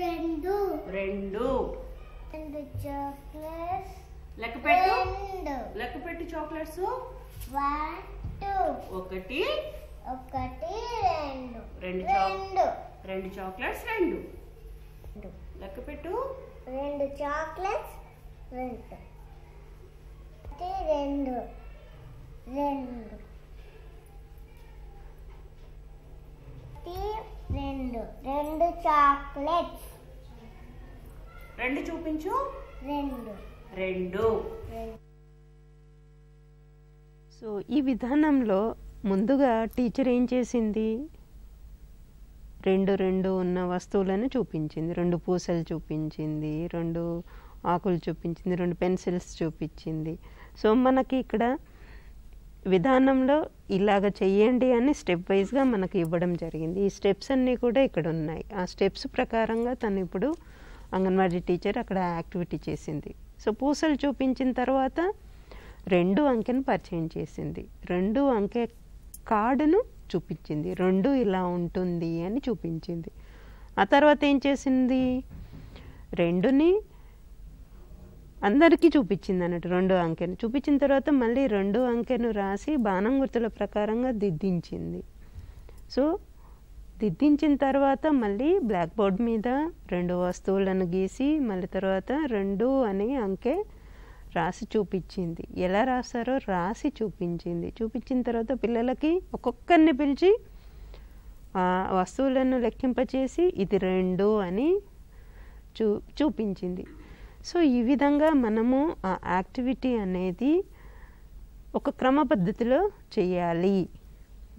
రెండు. రెండు. రెండు చాక్లెట్స్. లెక్క పెట్టు. రెండు. లెక్క పెట్టు చాక్లెట్స్. 1 2. ఒకటి. ఒకటి. రెండు. రెండు రెండు. రెండు చాక్లెట్స్. రెండు. లెక్క పెట్టు. రెండు చాక్లెట్స్. రెండు. ఒకటి. రెండు. రెండు. ఒకటి. రెండు. రెండు చాక్లెట్స్. రెండు చూపించు. రెండు. రెండు. సో ఈ విధానంలో ముందుగా టీచర్ ఏం చేసింది? రెండు రెండు ఉన్న వస్తువులను చూపించింది. రెండు పూసలు చూపించింది, రెండు ఆకులు చూపించింది, రెండు పెన్సిల్స్ చూపించింది. సో మనకి ఇక్కడ విధానంలో ఇలాగ చెయ్యండి అని స్టెప్ వైజ్గా మనకి ఇవ్వడం జరిగింది. ఈ స్టెప్స్ అన్నీ కూడా ఇక్కడ ఉన్నాయి. ఆ స్టెప్స్ ప్రకారంగా తను ఇప్పుడు అంగన్వాడీ టీచర్ అక్కడ యాక్టివిటీ చేసింది. సో పూసలు చూపించిన తర్వాత రెండు అంకెను పరిచయం చేసింది. రెండు అంకె కార్డును చూపించింది. రెండు ఇలా ఉంటుంది అని చూపించింది. ఆ తర్వాత ఏం చేసింది? రెండుని అందరికీ చూపించింది అన్నట్టు. రెండు అంకెను చూపించిన తర్వాత మళ్ళీ రెండు అంకెను రాసి బాణం గుర్తుల ప్రకారంగా దిద్దించింది. సో దిద్దించిన తర్వాత మళ్ళీ బ్లాక్ బోర్డ్ మీద రెండు వస్తువులను గీసి మళ్ళీ తర్వాత రెండు అనే అంకె రాసి చూపించింది. ఎలా రాస్తారో రాసి చూపించింది. చూపించిన తర్వాత పిల్లలకి ఒక్కొక్కరిని పిలిచి ఆ వస్తువులను లెక్కింపచేసి ఇది రెండు అని చూపించింది. సో ఈ విధంగా మనము ఆ యాక్టివిటీ అనేది ఒక క్రమ పద్ధతిలో చేయాలి.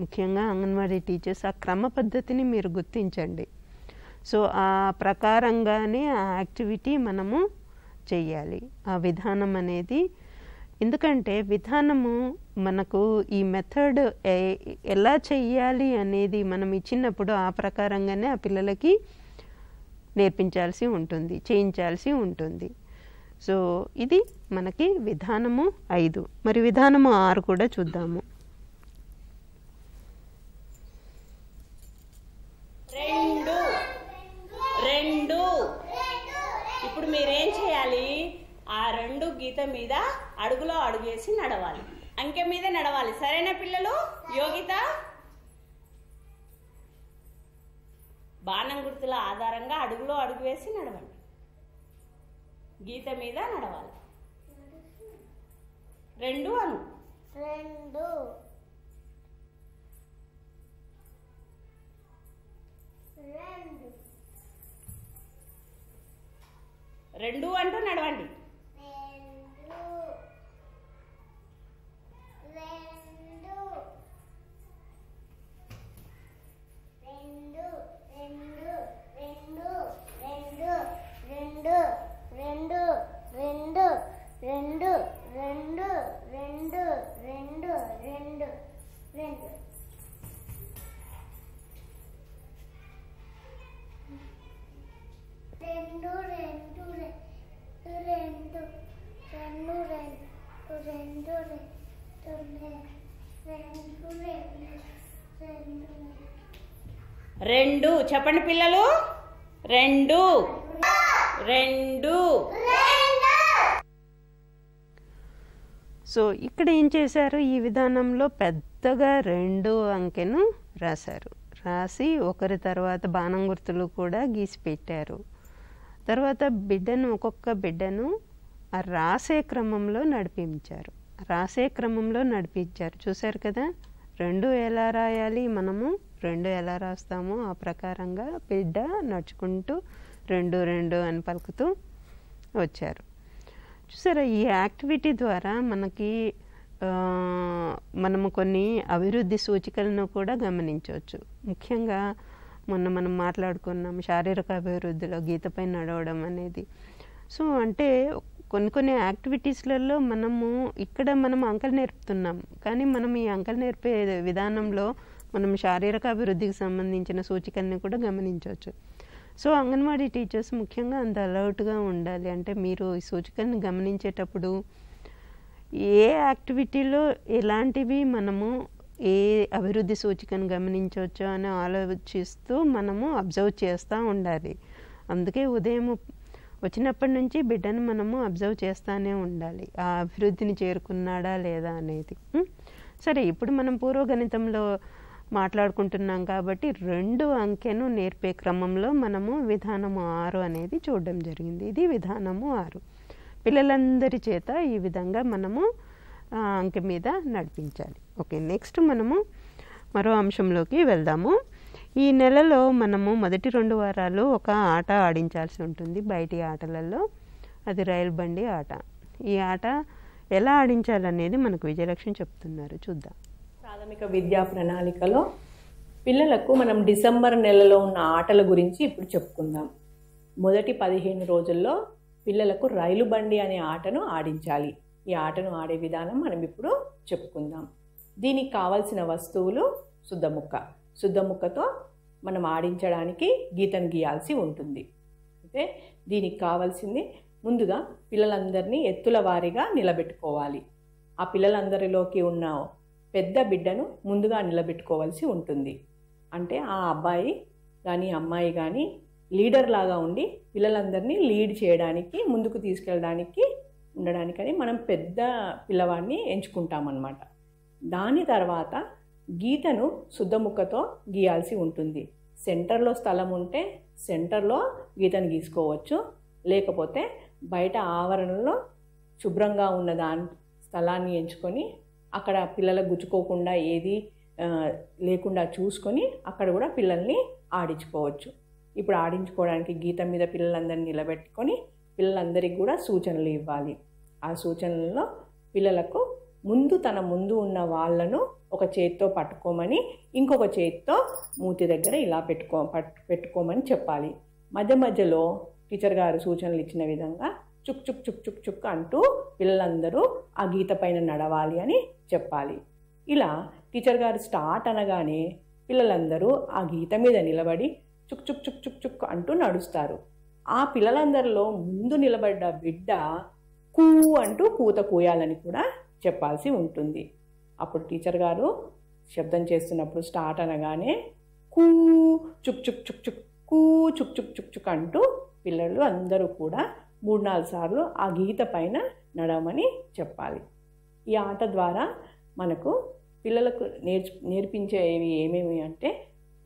ముఖ్యంగా అంగన్వాడీ టీచర్స్ ఆ క్రమ పద్ధతిని మీరు గుర్తించండి. సో ఆ ప్రకారంగానే ఆ యాక్టివిటీ మనము చెయ్యాలి. ఆ విధానం అనేది, ఎందుకంటే విధానము మనకు ఈ మెథడ్ ఎలా చెయ్యాలి అనేది మనం ఇచ్చినప్పుడు ఆ ప్రకారంగానే ఆ పిల్లలకి నేర్పించాల్సి ఉంటుంది, చేయించాల్సి ఉంటుంది. సో ఇది మనకి విధానము 5. మరి విధానము 6 కూడా చూద్దాము. గీత మీద అడుగులో అడుగేసి నడవాలి, అంకె మీద నడవాలి. సరేనా పిల్లలు? యోగిత బాణం గుర్తుల ఆధారంగా అడుగులో అడుగు వేసి నడవండి. గీత మీద నడవాలి. 2 అను. 2 2 అంటూ నడవండి. 2 చెప్పండి పిల్లలు. 2 2. సో ఇక్కడ ఏం చేశారు, ఈ విధానంలో పెద్దగా 2 అంకెను రాశారు. రాసి ఒకరి తర్వాత బాణం గుర్తులు కూడా గీసి పెట్టారు. తర్వాత బిడ్డను ఒక్కొక్క బిడ్డను ఆ రాసే క్రమంలో నడిపించారు. చూశారు కదా, 2 ఎలా రాయాలి, మనము 2 ఎలా రాస్తామో ఆ ప్రకారంగా బిడ్డ నడుచుకుంటూ 2 2 అని పలుకుతూ వచ్చారు. చూసారా, ఈ యాక్టివిటీ ద్వారా మనము కొన్ని అభివృద్ధి సూచికలను కూడా గమనించవచ్చు. ముఖ్యంగా మొన్న మనం మాట్లాడుకున్నాం శారీరక అభివృద్ధిలో గీతపై నడవడం అనేది. సో అంటే కొన్ని యాక్టివిటీస్లలో మనం అంకెలు నేర్పుతున్నాం, కానీ మనం ఈ అంకెలు నేర్పే విధానంలో మనం శారీరక అభివృద్ధికి సంబంధించిన సూచికల్ని కూడా గమనించవచ్చు. సో అంగన్వాడీ టీచర్స్ ముఖ్యంగా అంత అలర్ట్గా ఉండాలి. అంటే మీరు ఈ సూచికల్ని గమనించేటప్పుడు ఏ యాక్టివిటీలో ఎలాంటివి మనము ఏ అభివృద్ధి సూచికను గమనించవచ్చో అని ఆలోచిస్తూ మనము అబ్జర్వ్ చేస్తూ ఉండాలి. అందుకే ఉదయం వచ్చినప్పటి నుంచి బిడ్డను మనము అబ్జర్వ్ చేస్తూనే ఉండాలి, ఆ అభివృద్ధిని చేరుకున్నాడా లేదా అనేది. సరే, ఇప్పుడు మనం పూర్వగణితంలో మాట్లాడుకుంటున్నాం కాబట్టి 2 అంకెను నేర్పే క్రమంలో మనము విధానము 6 అనేది చూడడం జరిగింది. ఇది విధానము 6. పిల్లలందరి చేత ఈ విధంగా మనము అంకె మీద నడిపించాలి. ఓకే, నెక్స్ట్ మనము మరో అంశంలోకి వెళ్దాము. ఈ నెలలో మనము మొదటి 2 వారాలు ఒక ఆట ఆడించాల్సి ఉంటుంది బయటి ఆటలలో. అది రైలు బండి ఆట. ఈ ఆట ఎలా ఆడించాలనేది మనకు విజయలక్ష్మి చెప్తున్నారు, చూద్దాం. ప్రాథమిక విద్యా ప్రణాళికలో పిల్లలకు మనం డిసెంబర్ నెలలో ఉన్న ఆటల గురించి ఇప్పుడు చెప్పుకుందాం. మొదటి 15 రోజుల్లో పిల్లలకు రైలు బండి అనే ఆటను ఆడించాలి. ఈ ఆటను ఆడే విధానం మనం ఇప్పుడు చెప్పుకుందాం. దీనికి కావాల్సిన వస్తువులు శుద్ధముక్కతో మనం ఆడించడానికి గీతను గీయాల్సి ఉంటుంది. అయితే దీనికి కావాల్సింది ముందుగా పిల్లలందరినీ ఎత్తుల వారీగా నిలబెట్టుకోవాలి. ఆ పిల్లలందరిలోకి ఉన్న పెద్ద బిడ్డను ముందుగా నిలబెట్టుకోవాల్సి ఉంటుంది. అంటే ఆ అబ్బాయి కానీ అమ్మాయి కానీ లీడర్ లాగా ఉండి పిల్లలందరినీ లీడ్ చేయడానికి, ముందుకు తీసుకెళ్ళడానికి ఉండడానికని మనం పెద్ద పిల్లవాడిని ఎంచుకుంటామన్నమాట. దాని తర్వాత గీతను శుద్ధముక్కతో గీయాల్సి ఉంటుంది. సెంటర్లో స్థలం ఉంటే సెంటర్లో గీతను గీసుకోవచ్చు, లేకపోతే బయట ఆవరణలో శుభ్రంగా ఉన్న స్థలాన్ని ఎంచుకొని అక్కడ పిల్లలకు గుచ్చుకోకుండా ఏది లేకుండా చూసుకొని అక్కడ కూడా పిల్లల్ని ఆడించుకోవచ్చు. ఇప్పుడు ఆడించుకోవడానికి గీత మీద పిల్లలందరినీ నిలబెట్టుకొని పిల్లలందరికీ కూడా సూచనలు ఇవ్వాలి. ఆ సూచనలలో పిల్లలకు తన ముందు ఉన్న వాళ్ళను ఒక చేత్తో పట్టుకోమని, ఇంకొక చేత్తో మూతి దగ్గర ఇలా పెట్టుకోమని చెప్పాలి. మధ్య మధ్యలో టీచర్ గారు సూచనలు ఇచ్చిన విధంగా చుక్ చుక్ చుక్ చుక్ చుక్ అంటూ పిల్లలందరూ ఆ గీత పైన నడవాలి అని చెప్పాలి. ఇలా టీచర్ గారు స్టార్ట్ అనగానే పిల్లలందరూ ఆ గీత మీద నిలబడి చుక్ చుక్ చుక్ చుక్ చుక్ అంటూ నడుస్తారు. ఆ పిల్లలందరిలో ముందు నిలబడ్డ బిడ్డ కూ అంటూ కూత కూయాలని కూడా చెప్పాల్సి ఉంటుంది. అప్పుడు టీచర్ గారు శబ్దం చేస్తున్నప్పుడు స్టార్ట్ అనగానే కూ చుక్ చుక్ చుక్ చుక్, కూ చుక్ చుక్ చుక్ చుక్ అంటూ పిల్లలు అందరూ కూడా 3-4 సార్లు ఆ గీత పైన నడవమని చెప్పాలి. ఈ ఆట ద్వారా మనకు పిల్లలకు నేర్పించేవి ఏమేమి అంటే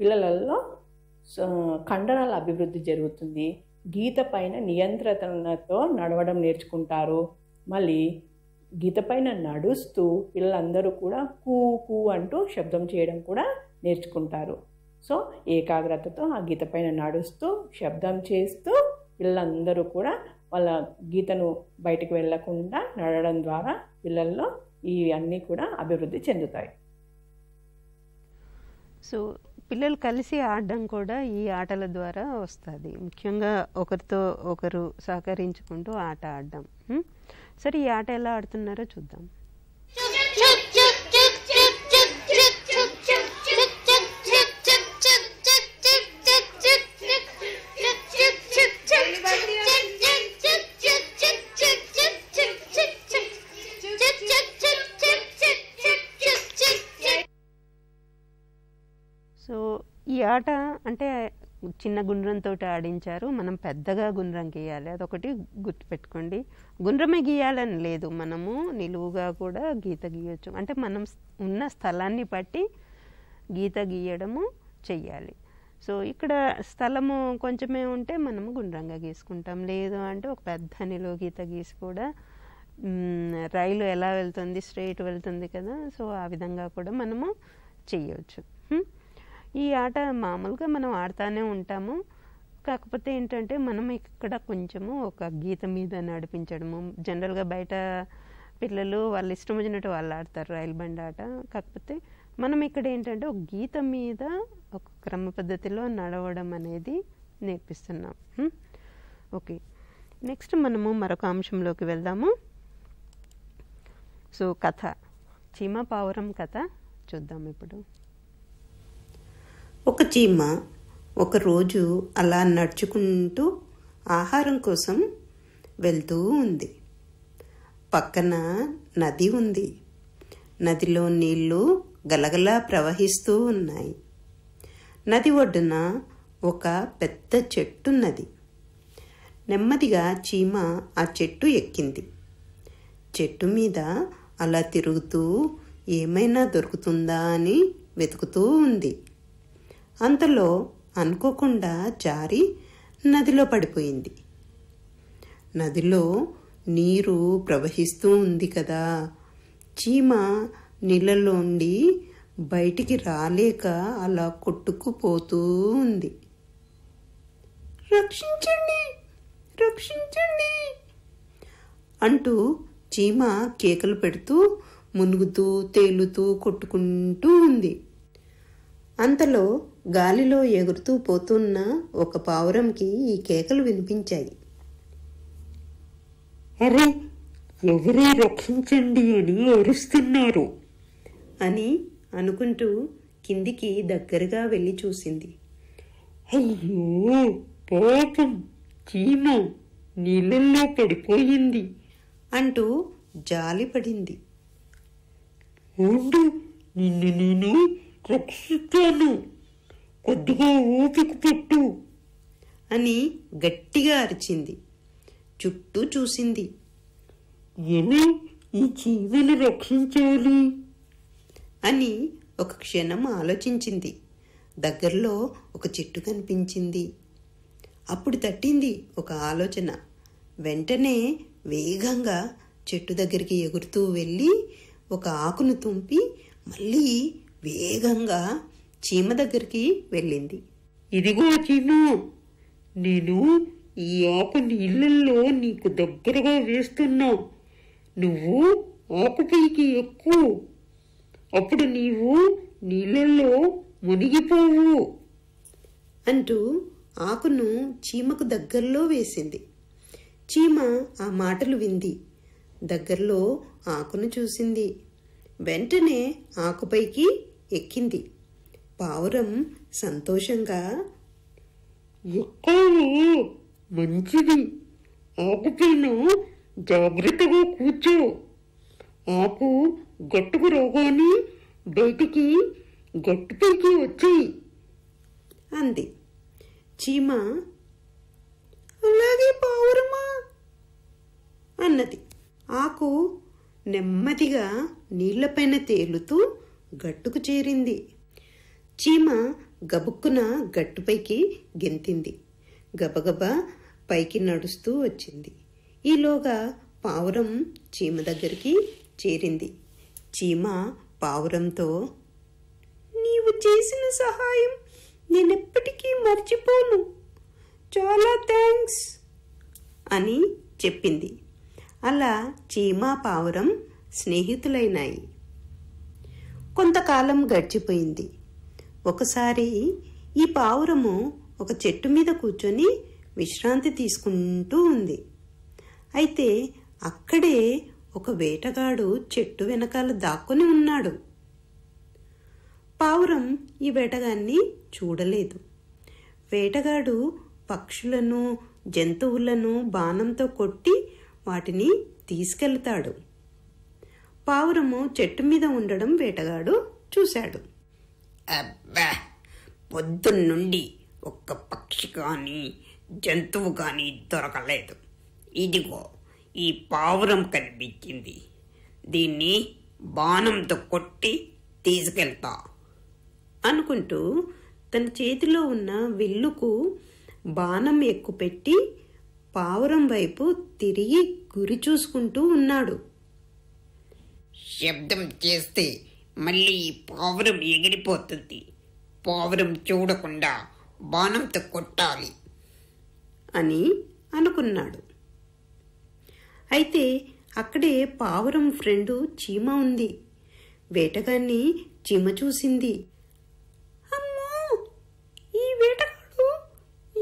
పిల్లలలో కండరాల అభివృద్ధి జరుగుతుంది, గీత పైన నియంత్రణతో నడవడం నేర్చుకుంటారు. మళ్ళీ గీత పైన నడుస్తూ పిల్లలందరూ కూడా కూ కూ అంటూ శబ్దం చేయడం కూడా నేర్చుకుంటారు. సో ఏకాగ్రతతో ఆ గీత పైన నడుస్తూ శబ్దం చేస్తూ పిల్లలందరూ కూడా వాళ్ళ గీతను బయటకు వెళ్ళకుండా నడవడం ద్వారా పిల్లల్లో ఇవన్నీ కూడా అభివృద్ధి చెందుతాయి. సో పిల్లలు కలిసి ఆడడం కూడా ఈ ఆటల ద్వారా వస్తుంది. ముఖ్యంగా ఒకరితో ఒకరు సహకరించుకుంటూ ఆట ఆడడం. సరే, ఈ ఆట ఎలా ఆడుతున్నారో చూద్దాం. సో ఈ ఆట అంటే చిన్న గుండ్రంతో ఆడించారు. మనం పెద్దగా గుండ్రం గీయాలి, అదొకటి గుర్తుపెట్టుకోండి. గుండ్రమే గీయాలని లేదు, మనము నిలువుగా కూడా గీత గీయచ్చు. అంటే మనం ఉన్న స్థలాన్ని బట్టి గీత గీయడము చెయ్యాలి. సో ఇక్కడ స్థలము కొంచెమే ఉంటే మనము గుండ్రంగా గీసుకుంటాం, లేదు అంటే ఒక పెద్ద నిలువు గీత గీసి కూడా రైలు ఎలా వెళ్తుంది, స్ట్రైట్ వెళ్తుంది కదా, సో ఆ విధంగా కూడా మనము చెయ్యవచ్చు. ఈ ఆట మామూలుగా మనం ఆడుతూనే ఉంటాము. కాకపోతే ఏంటంటే మనం ఇక్కడ కొంచెము ఒక గీత మీద నడిపించడము. జనరల్గా బయట పిల్లలు వాళ్ళు ఇష్టం వచ్చినట్టు వాళ్ళు ఆడతారు రైలు బండి ఆట. కాకపోతే మనం ఇక్కడ ఏంటంటే ఒక గీత మీద ఒక క్రమ పద్ధతిలో నడవడం అనేది నేర్పిస్తున్నాం. ఓకే, నెక్స్ట్ మనము మరొక అంశంలోకి వెళ్దాము. సో కథ, చీమ పావురం కథ చూద్దాం ఇప్పుడు. ఒక చీమ ఒకరోజు అలా నడుచుకుంటూ ఆహారం కోసం వెళ్తూ ఉంది. పక్కన నది ఉంది. నదిలో నీళ్లు గలగలా ప్రవహిస్తూ ఉన్నాయి. నది ఒడ్డున ఒక పెద్ద చెట్టున్నది. నెమ్మదిగా చీమ ఆ చెట్టు ఎక్కింది. చెట్టు మీద అలా తిరుగుతూ ఏమైనా దొరుకుతుందా అని వెతుకుతూ ఉంది. అంతలో అనుకోకుండా జారి నదిలో పడిపోయింది. నదిలో నీరు ప్రవహిస్తూ ఉంది కదా, చీమ నీళ్ళలోండి బయటికి రాలేక అలా కొట్టుకుపోతూ ఉంది. రక్షించండి, రక్షించండి అంటూ చీమ కేకలు పెడుతూ మునుగుతూ తేలుతూ కొట్టుకుంటూ ఉంది. అంతలో గాలిలో ఎగురుతూ పోతున్న ఒక పావురంకి ఈ కేకలు వినిపించాయి. అరే, ఎవరే రక్షించండి అని అరుస్తున్నారు అని అనుకుంటూ కిందికి దగ్గరగా వెళ్ళి చూసింది. అయ్యో పాపం, చీమ నీళ్ళల్లో పడిపోయింది అంటూ జాలిపడింది. ఉండు, నిన్ను నేను రక్షిస్తాను, కొద్దిగా ఓపిక పట్టు అని గట్టిగా అరిచింది. చుట్టూ చూసింది. ఎలా ఈ చీమను రక్షించాలి అని ఒక క్షణం ఆలోచించింది. దగ్గరలో ఒక చెట్టు కనిపించింది. అప్పుడు తట్టింది ఒక ఆలోచన. వెంటనే వేగంగా చెట్టు దగ్గరికి ఎగురుతూ వెళ్ళి ఒక ఆకును తుంపి మళ్ళీ వేగంగా చీమ దగ్గరికి వెళ్ళింది. ఇదిగో చీమ, నేను ఈ ఆకు నీళ్ళల్లో నీకు దగ్గరగా వేస్తున్నా. నువ్వు ఆకుపైకి ఎక్కు, అప్పుడు నీవు నీళ్ళల్లో మునిగిపోవు అంటూ ఆకును చీమకు దగ్గరలో వేసింది. చీమ ఆ మాటలు వింది. దగ్గరలో ఆకును చూసింది. వెంటనే ఆకుపైకి ఎక్కింది. పావురం సంతోషంగా, ఎక్కావు, మంచిది, ఆకుపైన జాగ్రత్తగా కూర్చో, ఆకు గట్టుకు రాగానే బయటికి గట్టుపైకి వచ్చాయి అంది. చీమ, అలాగే పావురమా ఉన్నది. ఆకు నెమ్మదిగా నీళ్లపైన తేలుతూ గట్టుకు చేరింది. చీమ గబుక్కున గట్టుపైకి గెంతింది. గబగబా పైకి నడుస్తూ వచ్చింది. ఈలోగా పావురం చీమ దగ్గరికి చేరింది. చీమ పావురంతో, నీవు చేసిన సహాయం నేనెప్పటికీ మర్చిపోను, చాలా థ్యాంక్స్ అని చెప్పింది. అలా చీమ పావురం స్నేహితులైనాయి. కొంతకాలం గడిచిపోయింది. ఒకసారి ఈ పావురము ఒక చెట్టు మీద కూర్చొని విశ్రాంతి తీసుకుంటూ ఉంది. అయితే అక్కడే ఒక వేటగాడు చెట్టు వెనకాల దాక్కుని ఉన్నాడు. పావురం ఈ వేటగాన్ని చూడలేదు. వేటగాడు పక్షులను, జంతువులను బాణంతో కొట్టి వాటిని తీసుకెళ్తాడు. పావురము చెట్టు మీద ఉండడం వేటగాడు చూశాడు. అబ్బా, పొద్దున్నుండి ఒక్క పక్షి కానీ జంతువు కానీ దొరకలేదు. ఇదిగో ఈ పావురం కనిపించింది, దీన్ని బాణంతో కొట్టి తీసుకెళ్తా అనుకుంటూ తన చేతిలో ఉన్న విల్లుకు బాణం ఎక్కుపెట్టి పావురం వైపు తిరిగి గురి చూసుకుంటూ ఉన్నాడు. శబ్దం చేస్తే మళ్ళీ ఈ పావురం ఎగిరిపోతుంది, పావురం చూడకుండా బాణంతో కొట్టాలి అని అనుకున్నాడు. అయితే అక్కడే పావురం ఫ్రెండు చీమ ఉంది. వేటగాన్ని చీమ చూసింది. అమ్మో, ఈ వేటగాడు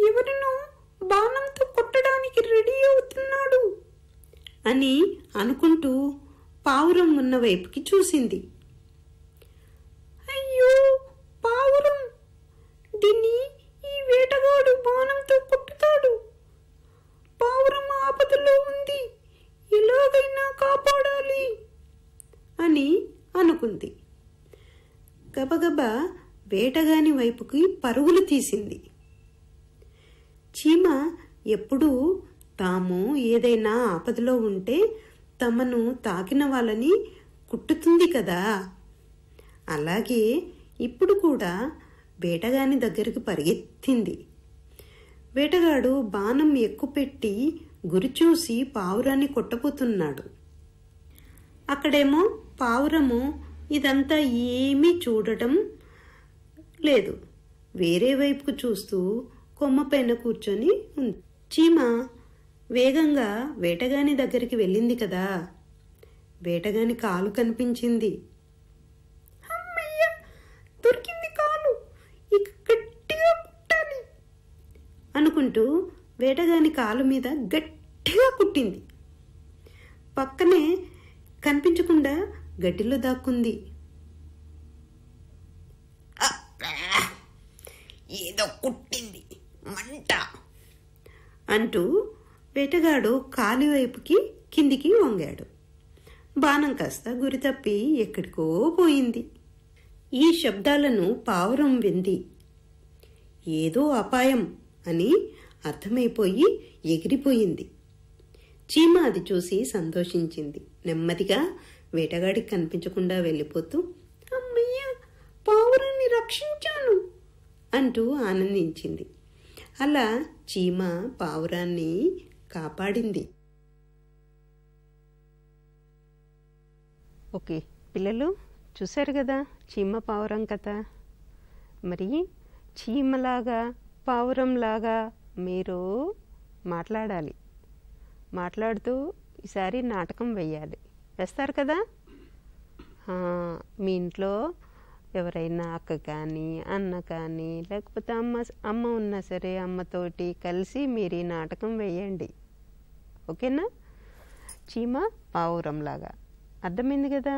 ఎవరినో బాణంతో కొట్టడానికి రెడీ అవుతున్నాడు అని అనుకుంటూ పావురం ఉన్న వైపుకి చూసింది. అయ్యో పావురం, దీన్ని ఈ వేటగాడు బాణంతో కొట్టుతాడు, పావురం ఆపదలో ఉంది, ఎలాగైనా కాపాడాలి అని అనుకుంది. గబగబా వేటగాని వైపుకి పరుగులు తీసింది. చీమ ఎప్పుడూ తాము ఏదైనా ఆపదలో ఉంటే తమను తాకిన వాళ్ళని కుట్టుతుంది కదా, అలాగే ఇప్పుడు కూడా వేటగాని దగ్గరికి పరిగెత్తింది. వేటగాడు బాణం ఎక్కుపెట్టి గురిచూసి పావురాన్ని కొట్టబోతున్నాడు. అక్కడేమో పావురము ఇదంతా ఏమీ చూడటం లేదు, వేరే వైపుకు చూస్తూ కొమ్మపైన కూర్చొని ఉంది. చీమ వేగంగా వేటగాని దగ్గరికి వెళ్ళింది కదా, వేటగాని కాలు కనిపించింది. అమ్మయ్య, దొరికింది కాలు, ఇక గట్టిగా కుట్టాలి అనుకుంటూ వేటగాని కాలు మీద గట్టిగా కుట్టింది. పక్కనే కనిపించకుండా గడ్డిలో దాక్కుంది. ఏదో కుట్టింది, మంట అంటూ వేటగాడు కాలి వైపుకి కిందికి వంగాడు. బాణం కాస్త గురి తప్పి ఎక్కడికో పోయింది. ఈ శబ్దాలను పావురం వింది. ఏదో అపాయం అని అర్థమైపోయి ఎగిరిపోయింది. చీమ అది చూసి సంతోషించింది. నెమ్మదిగా వేటగాడికి కనిపించకుండా వెళ్ళిపోతూ, అమ్మయ్య, పావురాన్ని రక్షించాను అంటూ ఆనందించింది. అలా చీమ పావురాన్ని కాపాడింది. ఓకే పిల్లలు, చూశారు కదా చీమ పావురం కథ. మరి చీమలాగా పావురంలాగా మీరు మాట్లాడాలి. మాట్లాడుతూ ఈసారి నాటకం వేయాలి. వేస్తారు కదా. మీ ఇంట్లో ఎవరైనా అక్క కానీ అన్న కానీ లేకపోతే అమ్మ ఉన్నా సరే అమ్మతోటి కలిసి మీరు ఈ నాటకం వేయండి. ఓకేనా? చీమ పావురంలాగా అర్థమైంది కదా.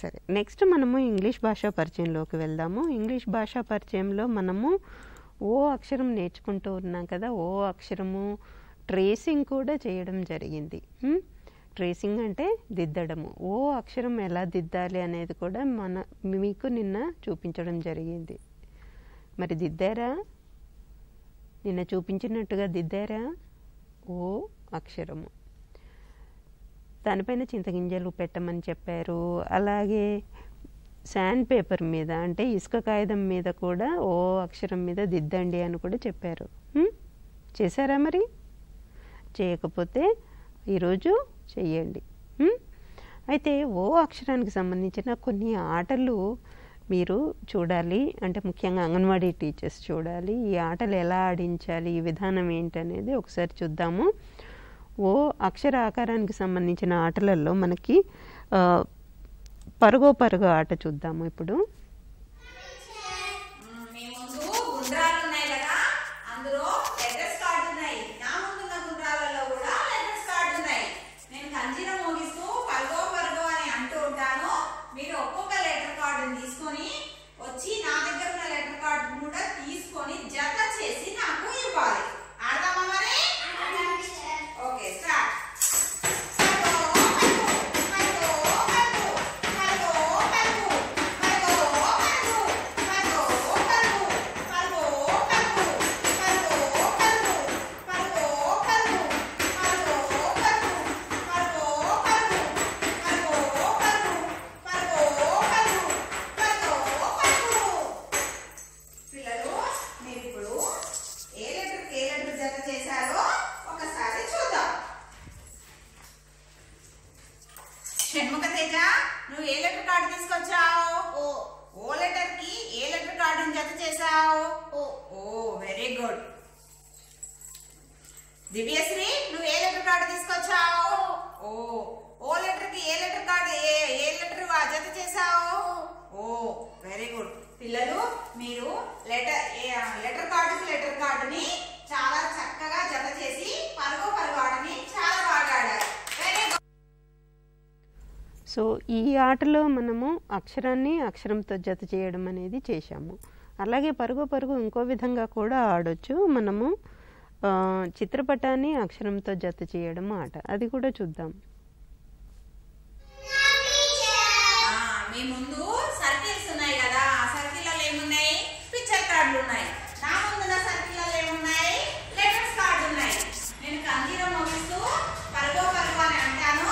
సరే, నెక్స్ట్ మనము ఇంగ్లీష్ భాషా పరిచయంలోకి వెళ్దాము. ఇంగ్లీష్ భాషా పరిచయంలో మనము ఓ అక్షరం నేర్చుకుంటూ ఉన్నాం కదా. ఓ అక్షరము ట్రేసింగ్ కూడా చేయడం జరిగింది. ట్రేసింగ్ అంటే దిద్దడము. ఓ అక్షరం ఎలా దిద్దాలి అనేది కూడా మీకు నిన్న చూపించడం జరిగింది. మరి దిద్దారా? నిన్న చూపించినట్టుగా దిద్దారా? ఓ అక్షరము. దానిపైన చింతగింజలు పెట్టమని చెప్పారు. అలాగే శాండ్ పేపర్ మీద అంటే ఇసుక కాగితం మీద కూడా ఓ అక్షరం మీద దిద్దండి అని కూడా చెప్పారు. చేశారా మరి? చేయకపోతే ఈరోజు చెయ్యండి. అయితే ఓ అక్షరానికి సంబంధించిన కొన్ని ఆటలు మీరు చూడాలి. అంటే ముఖ్యంగా అంగన్వాడీ టీచర్స్ చూడాలి. ఈ ఆటలు ఎలా ఆడించాలి, ఈ విధానం ఏంటనేది ఒకసారి చూద్దాము. ఓ అక్షర ఆకారానికి సంబంధించిన ఆటలలో మనకి పరుగో పరుగు ఆట చూద్దాము ఇప్పుడు. దివ్యశ్రీ నువ్వు ఏ లెటర్ కార్డు తీసుకొచ్చావు? ఓ లెటర్ కి ఏ లెటర్ కార్డు ఏ లెటర్ జత చేసావు? ఓ వెరీ గుడ్. పిల్లలు మీరు లెటర్ కార్డుని చాలా చక్కగా జత చేసి పరుగు ఆటని చాలా బాగా ఆడారు. Very good. సో ఈ ఆటలో మనము అక్షరాన్ని అక్షరంతో జత చేయడం అనేది చేశాము. అలాగే పరుగు ఇంకో విధంగా కూడా ఆడొచ్చు. మనము చిత్రపటాన్ని అక్షరంతో జత చేయడం ఆట, అది కూడా చూద్దాం. మీ ముందు సర్కిల్స్ ఉన్నాయి కదా, ఆ సర్కిల్లో ఏమున్నాయి? పిక్చర్ కార్డులు ఉన్నాయి. నా ముందున్న సర్కిల్లో ఏమున్నాయి? లెటర్స్ కార్డు ఉన్నాయి. నేను కంజీరం మోగిస్తూ పరుగో అని అంటాను.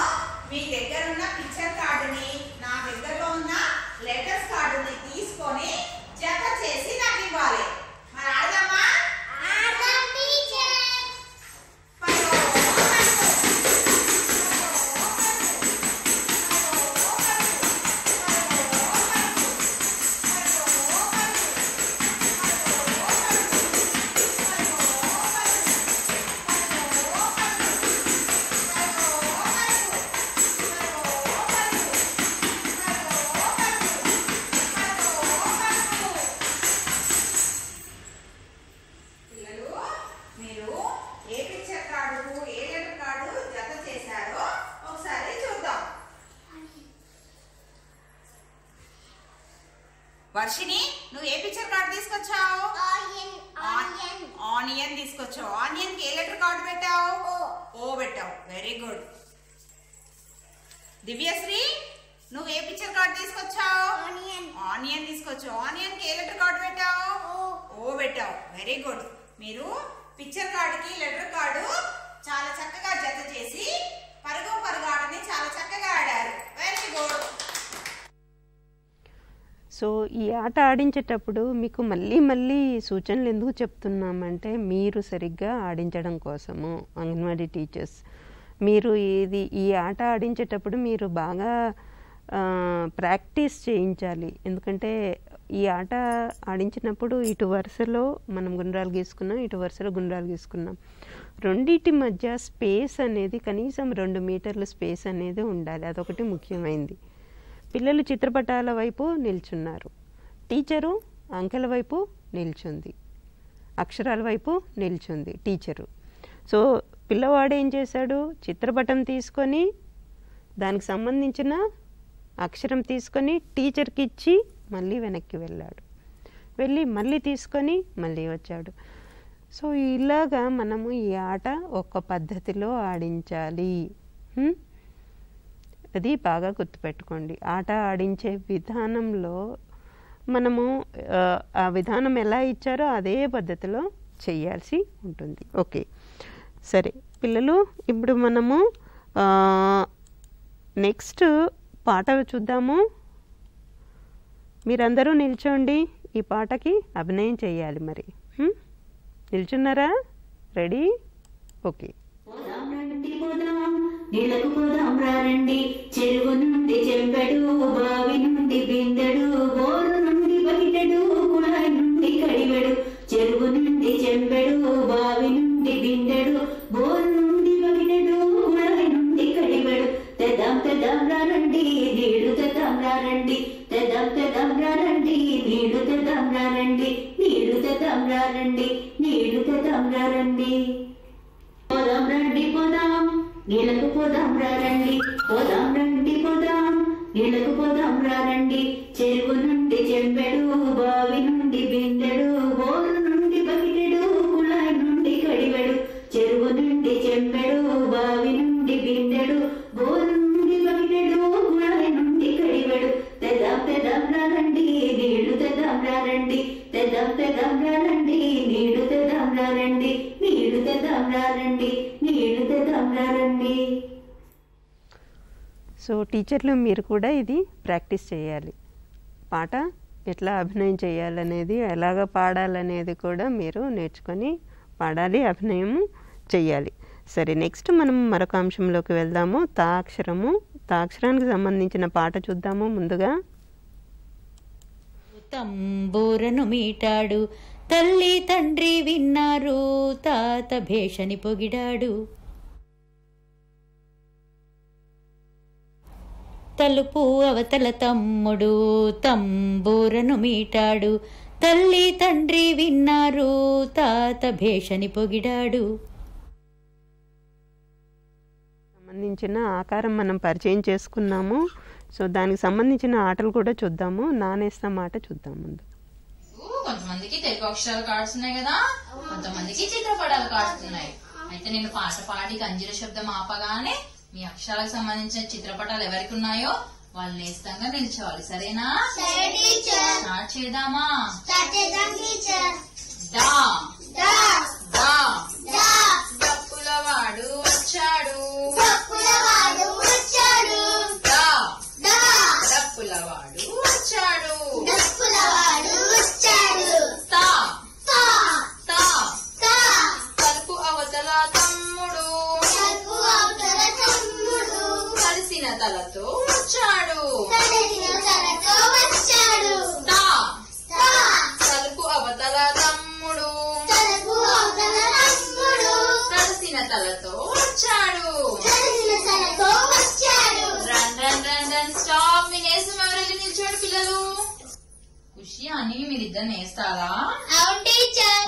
మీ దగ్గర ఉన్న పిక్చర్ కార్డుని నా దగ్గరలో ఉన్న లెటర్స్ కార్డుని తీసుకొని జత చేసి నాకు ఇవ్వాలి. మరి ఆడదామా? వర్షిని నువ్వు ఏ పిక్చర్ కార్డు తీసుకొచ్చావు? ఆనియన్ తీసుకొచ్చావు. ఆనియన్ కి ఏ లెటర్ కార్డు పెట్టావు? ఓ పెట్టావు. Very good. దివ్యశ్రీ నువ్వు ఏ పిక్చర్ కార్డు తీసుకొచ్చావు? ఆనియన్ తీసుకొచ్చావు. ఆనియన్ కి ఏ లెటర్ కార్డు పెట్టావు? ఓ పెట్టావు. Very good. మీరు పిక్చర్ కార్డుకి లెటర్ కార్డు చాలా చక్కగా జత చేసి పరుగు ఆటని చాలా చక్కగా ఆడారు. Very good. సో ఈ ఆట ఆడించేటప్పుడు మీకు మళ్ళీ సూచనలు ఎందుకు చెప్తున్నామంటే మీరు సరిగ్గా ఆడించడం కోసము. అంగన్వాడీ టీచర్స్ మీరు ఈ ఆట ఆడించేటప్పుడు మీరు బాగా ప్రాక్టీస్ చేయించాలి. ఎందుకంటే ఈ ఆట ఆడించినప్పుడు ఇటు వరుసలో మనం గుండ్రాలు గీసుకున్నాం, ఇటు వరుసలో గుండ్రాలు గీసుకున్నాం. రెండింటి మధ్య స్పేస్ అనేది కనీసం 2 మీటర్ల స్పేస్ అనేది ఉండాలి. అదొకటి ముఖ్యమైనది. పిల్లలు చిత్రపటాల వైపు నిల్చున్నారు, టీచరు అంకెల వైపు నిల్చుంది, అక్షరాల వైపు నిల్చుంది టీచరు. సో పిల్లవాడు ఏం చేశాడు? చిత్రపటం తీసుకొని దానికి సంబంధించిన అక్షరం తీసుకొని టీచర్కి ఇచ్చి మళ్ళీ వెనక్కి వెళ్ళాడు, వెళ్ళి మళ్ళీ తీసుకొని మళ్ళీ వచ్చాడు. సో ఇలాగా మనము ఈ ఆట ఒక పద్ధతిలో ఆడించాలి. అది బాగా గుర్తుపెట్టుకోండి. ఆట ఆడించే విధానంలో మనము ఆ విధానం ఎలా ఇచ్చారో అదే పద్ధతిలో చేయాల్సి ఉంటుంది. ఓకే, సరే పిల్లలు, ఇప్పుడు మనము నెక్స్ట్ పాట చూద్దాము. మీరందరూ నిల్చోండి, ఈ పాటకి అభినయం చేయాలి. మరి నిల్చున్నారా? రెడీ? ఓకే. నీళ్ళకు పోదాం రండి, చెరువు నుండి చెంబెడు, బావి నుండి బిందెడు, బోరు నుండి బకెటెడు, కుళాయి నుండి కడివెడు, చెరువు నుండి చెంబెడు, బావి నుండి బిందెడు, బోరు నుండి బకెటెడు, కుళాయి నుండి కడివెడు, తెద్దాం తెద్దాం రండి, నీళ్లు తెద్దాం రండి, తెద్దాం తెద్దాం రండి, నీళ్లు తెద్దాం రండి, నీళ్లు తెద్దాం రండి, నీళ్లు తెద్దాం రండి. పోదాం రండి పోదాం, నీళ్ళకు పోదాం రండి, పోదాం రండి పోదాం, నీళ్ళకు పోదాం రండి, చెరువు నుండి చెంబెడు, బావి నుండి బిందెడు, బోరు నుండి బకెటెడు, కుళాయి నుండి కడివెడు, చెరువు నుండి చెంబెడు, బావి నుండి బిందెడు, బోరు నుండి బకెటెడు, కుళాయి నుండి కడివెడు, తెద్దాం తెద్దాం రండి, నీళ్లు తెద్దాం రండి, తెద్దాం తెద్దాం రండి, నీళ్లు తెద్దాం రండి, నీళ్లు తెద్దాం రండి, నీళ్లు తెద్దాం రండి. సో టీచర్లు మీరు కూడా ఇది ప్రాక్టీస్ చేయాలి. పాట ఎట్లా అభినయం చేయాలనేది, ఎలాగ పాడాలనేది కూడా మీరు నేర్చుకొని పాడాలి, అభినయము చెయ్యాలి. సరే, నెక్స్ట్ మనం మరొక అంశంలోకి వెళ్దాము. తా అక్షరము. తా అక్షరానికి సంబంధించిన పాట చూద్దాము. ముందుగా తంబూరను మీటాడు, తల్లి తండ్రి విన్నారు, తాత భేషని పొగిడాడు, తలుపు అవతల తమ్ముడు తంబూరను మీటాడు, తల్లి తండ్రి విన్నారు, తాత భేషని పొగిడాడు. సంబంధించిన ఆకారం మనం పరిచయం చేసుకున్నాము. సో దానికి సంబంధించిన ఆటలు కూడా చూద్దాము. నానేస్తాం ఆట చూద్దాం ముందు. కొంతమందికి తెలుగు అక్షరాల కార్డ్స్ ఉన్నాయి కదా, కొంతమందికి చిత్రపటాల కార్డ్స్ ఉన్నాయి. అయితే నేను పాట పాడి కంజీర శబ్దం ఆపగానే మీ అక్షరాలకు సంబంధించిన చిత్రపటాలు ఎవరికి ఉన్నాయో వాళ్ళు నేస్తంగా నిల్చోవాలి. సరేనా? స్టార్ట్ చేద్దామా? డప్పులవాడు వచ్చాడు, డప్పులవాడు వచ్చాడు, తలుపు అవతల తమ్ముడు, కలిసిన తలతో వచ్చాడు, తలుపు అవతల తమ్ముడు, కలిసిన తలతో వచ్చాడు. Run run run run stop. మీ నేసం ఎవరైతే నిల్చోండి పిల్లలు. ఖుషి అని మీరిద్దరు నేస్తారా?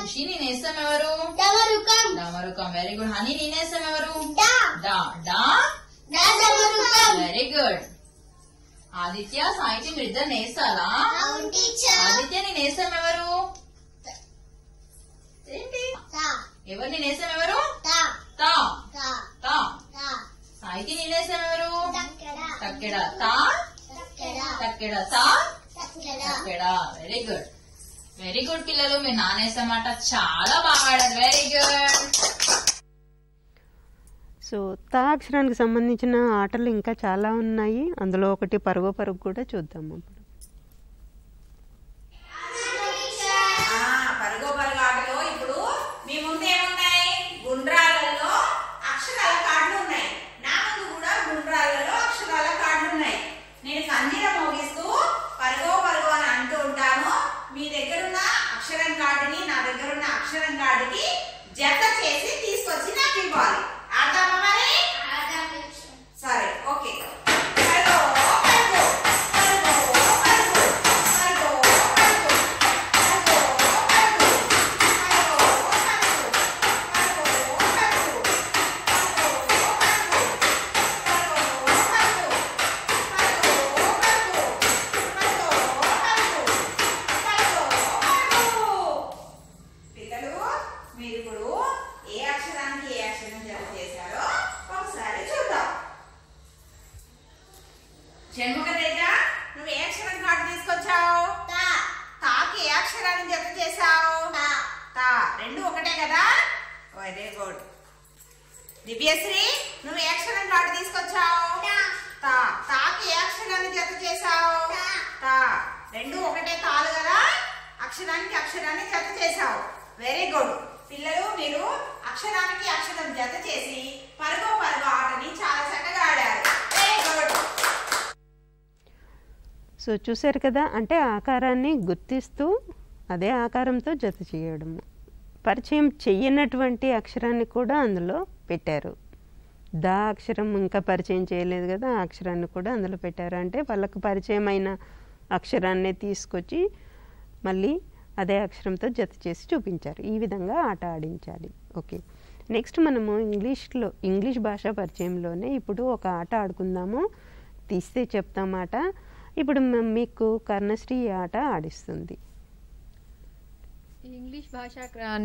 ఖుషి నీ నేసం ఎవరు? డమరుకం. Very good. హనీ నీ నేసం ఎవరు? Very good. ఆదిత్య, సాహిత్యం మీరిద్దరు నేస్తారా? ఆదిత్య నీ నేసం ఎవరు? ఎవరు నీ నేసం ఎవరు? సాహిత్య నీ నేసం ఎవరు? తక్కెడ. వెరీ గుడ్, వెరీ గుడ్ పిల్లలు. మీరు నానేసమాట చాలా బాగా ఆడారు. Very good. సో తా అక్షరానికి సంబంధించిన ఆటలు ఇంకా చాలా ఉన్నాయి. అందులో ఒకటి పరుగు పరుగు కూడా చూద్దాము. పరుగు పరుగు ఆటలో ఇప్పుడు మీ ముందు ఏమున్నాయి? గుండ్రాలలో అక్షరాల కార్డులు ఉన్నాయి. నా ముందు కూడా గుండ్రాలలో అక్షరాల కార్డులు ఉన్నాయి. నేను కంజీర మోగిస్తూ పరుగో పరుగో అని అంటూ ఉంటాను. మీ దగ్గరున్న అక్షరం కార్డుని నా దగ్గరున్న అక్షరం కార్డుకి జత చేసి తీసుకొచ్చి నాకు ఇవ్వాలి. ఆడదామా మరి? సరే, ఓకే. జన్మకతేజ, నువ్వు ఏ అక్షరం కార్డు తీసుకొచ్చావు? తాకి ఏ అక్షరాన్ని జత చేసావు? తా. రెండు ఒకటే కదా? Very good. దివ్యశ్రీ, నువ్వు ఏ అక్షరం కార్డు తీసుకొచ్చావు? తా. తాకి ఏ అక్షరాన్ని జత చేసావు? తా. రెండు ఒకటే తాలు కదా, అక్షరానికి అక్షరాన్ని జత చేసావు. Very good. పిల్లలు మీరు అక్షరానికి అక్షరం జత చేసి పరుగు పరుగు ఆటని చాలా చక్కగా ఆడారు. Very good. సో చూసారు కదా, అంటే ఆకారాన్ని గుర్తిస్తూ అదే ఆకారంతో జత చేయడము. పరిచయం చెయ్యనటువంటి అక్షరాన్ని కూడా అందులో పెట్టారు. దా అక్షరం ఇంకా పరిచయం చేయలేదు కదా, ఆ అక్షరాన్ని కూడా అందులో పెట్టారు. అంటే వాళ్ళకు పరిచయం అయిన అక్షరాన్ని తీసుకొచ్చి మళ్ళీ అదే అక్షరంతో జత చేసి చూపించారు. ఈ విధంగా ఆట ఆడించాలి. ఓకే, నెక్స్ట్ మనము ఇంగ్లీష్ భాషా పరిచయంలోనే ఇప్పుడు ఒక ఆట ఆడుకుందాము. తీస్తే చెప్తాం ఆట. ఇప్పుడు మీకు కర్ణశ్రీ ఆట ఆడిస్తుంది. ఇంగ్లీష్ భాష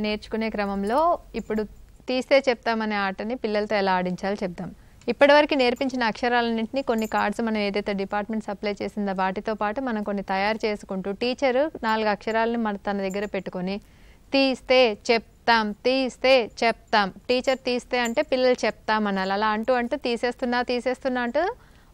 నేర్చుకునే క్రమంలో ఇప్పుడు తీస్తే చెప్తామనే ఆటని పిల్లలతో ఎలా ఆడించాలో చెప్తాం. ఇప్పటివరకు నేర్పించిన అక్షరాలన్నింటినీ కొన్ని కార్డ్స్ మనం ఏదైతే డిపార్ట్మెంట్ సప్లై చేసిందో వాటితో పాటు మనం కొన్ని తయారు చేసుకుంటూ టీచరు 4 అక్షరాలను మన తన దగ్గర పెట్టుకొని తీస్తే చెప్తాం, తీస్తే చెప్తాం. టీచర్ తీస్తే అంటే పిల్లలు చెప్తామనాలి. అలా అంటూ తీసేస్తున్నా అంటూ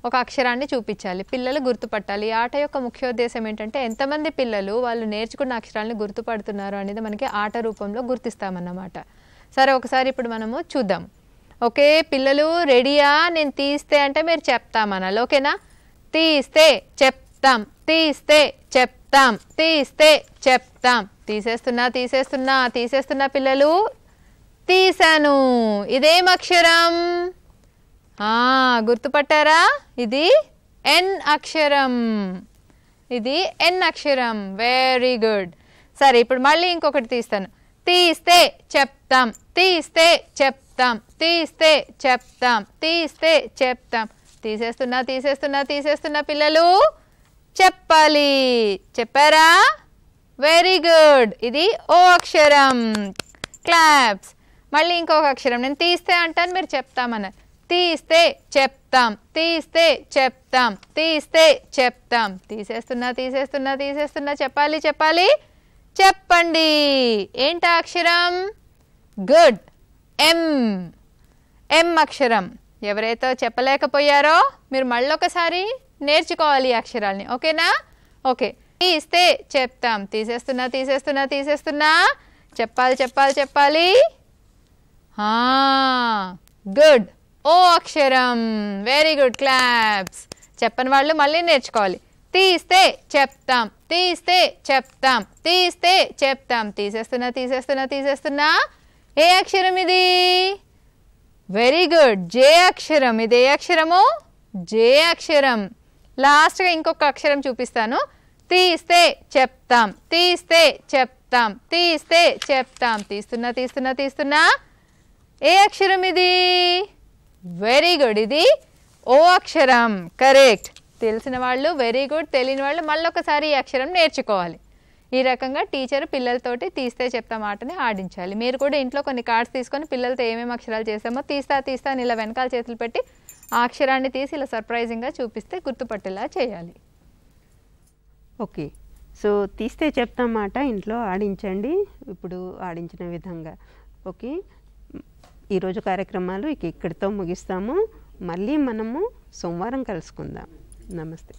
ఒక అక్షరాన్ని చూపించాలి. పిల్లలు గుర్తుపట్టాలి. ఈ ఆట యొక్క ముఖ్యోద్దేశం ఏంటంటే ఎంతమంది పిల్లలు వాళ్ళు నేర్చుకున్న అక్షరాలను గుర్తుపడుతున్నారు అనేది మనకి ఆట రూపంలో గుర్తిస్తామన్నమాట. సరే, ఒకసారి ఇప్పుడు మనము చూద్దాం. ఓకే పిల్లలు, రెడీయా? నేను తీస్తే అంటే మీరు చెప్తామనాలి. ఓకేనా? తీస్తే చెప్తాం, తీస్తే చెప్తాం, తీస్తే చెప్తాం. తీసేస్తున్నా పిల్లలు. తీశాను. ఇదేం అక్షరం? గుర్తుపట్టారా? ఇది ఎన్ అక్షరం. Very good. సరే, ఇప్పుడు మళ్ళీ ఇంకొకటి తీస్తాను. తీస్తే చెప్తాం, తీస్తే చెప్తాం, తీస్తే చెప్తాం, తీస్తే చెప్తాం. తీసేస్తున్నా పిల్లలు. చెప్పాలి. చెప్పారా? Very good. ఇది ఓ అక్షరం. క్లాప్స్. మళ్ళీ ఇంకొక అక్షరం. నేను తీస్తే అంటాను, మీరు చెప్తామన్నారు. తీస్తే చెప్తాం, తీస్తే చెప్తాం, తీస్తే చెప్తాం. తీసేస్తున్నా. చెప్పాలి. చెప్పండి. ఏంటా అక్షరం? గుడ్. ఎం అక్షరం. ఎవరైతే చెప్పలేకపోయారో మీరు మళ్ళొకసారి నేర్చుకోవాలి ఈ అక్షరాల్ని. ఓకేనా? ఓకే. తీస్తే చెప్తాం. తీసేస్తున్నా. చెప్పాలి. గుడ్. ఓ అక్షరం. Very good. క్లాప్స్. చెప్పని వాళ్ళు మళ్ళీ నేర్చుకోవాలి. తీస్తే చెప్తాం, తీస్తే చెప్తాం, తీస్తే చెప్తాం. తీసేస్తున్నా. ఏ అక్షరం ఇది? Very good. జే అక్షరం. ఇది ఏ అక్షరము? జే అక్షరం. లాస్ట్గా ఇంకొక అక్షరం చూపిస్తాను. తీస్తే చెప్తాం, తీస్తే చెప్తాం, తీస్తే చెప్తాం. తీస్తున్నా. ఏ అక్షరం ఇది? Very good. ఇది ఓ అక్షరం. కరెక్ట్. తెలిసిన వాళ్ళు వెరీ గుడ్, తెలియని వాళ్ళు మళ్ళొకసారి ఈ అక్షరం నేర్చుకోవాలి. ఈ రకంగా టీచర్ పిల్లలతోటి తీస్తే చెప్తాం ఆటని ఆడించాలి. మీరు కూడా ఇంట్లో కొన్ని కార్డ్స్ తీసుకొని పిల్లలతో ఏమేమి అక్షరాలు చేసామో తీస్తా అని ఇలా వెనకాల చేతులు పెట్టి ఆ అక్షరాన్ని తీసి ఇలా సర్ప్రైజింగ్గా చూపిస్తే గుర్తుపట్టేలా చేయాలి. ఓకే, సో తీస్తే చెప్తాం మాట ఇంట్లో ఆడించండి ఇప్పుడు ఆడించిన విధంగా. ఓకే, ఈరోజు కార్యక్రమాలు ఇక్కడితో ముగిస్తాము. మళ్ళీ మనము సోమవారం కలుసుకుందాం. నమస్తే.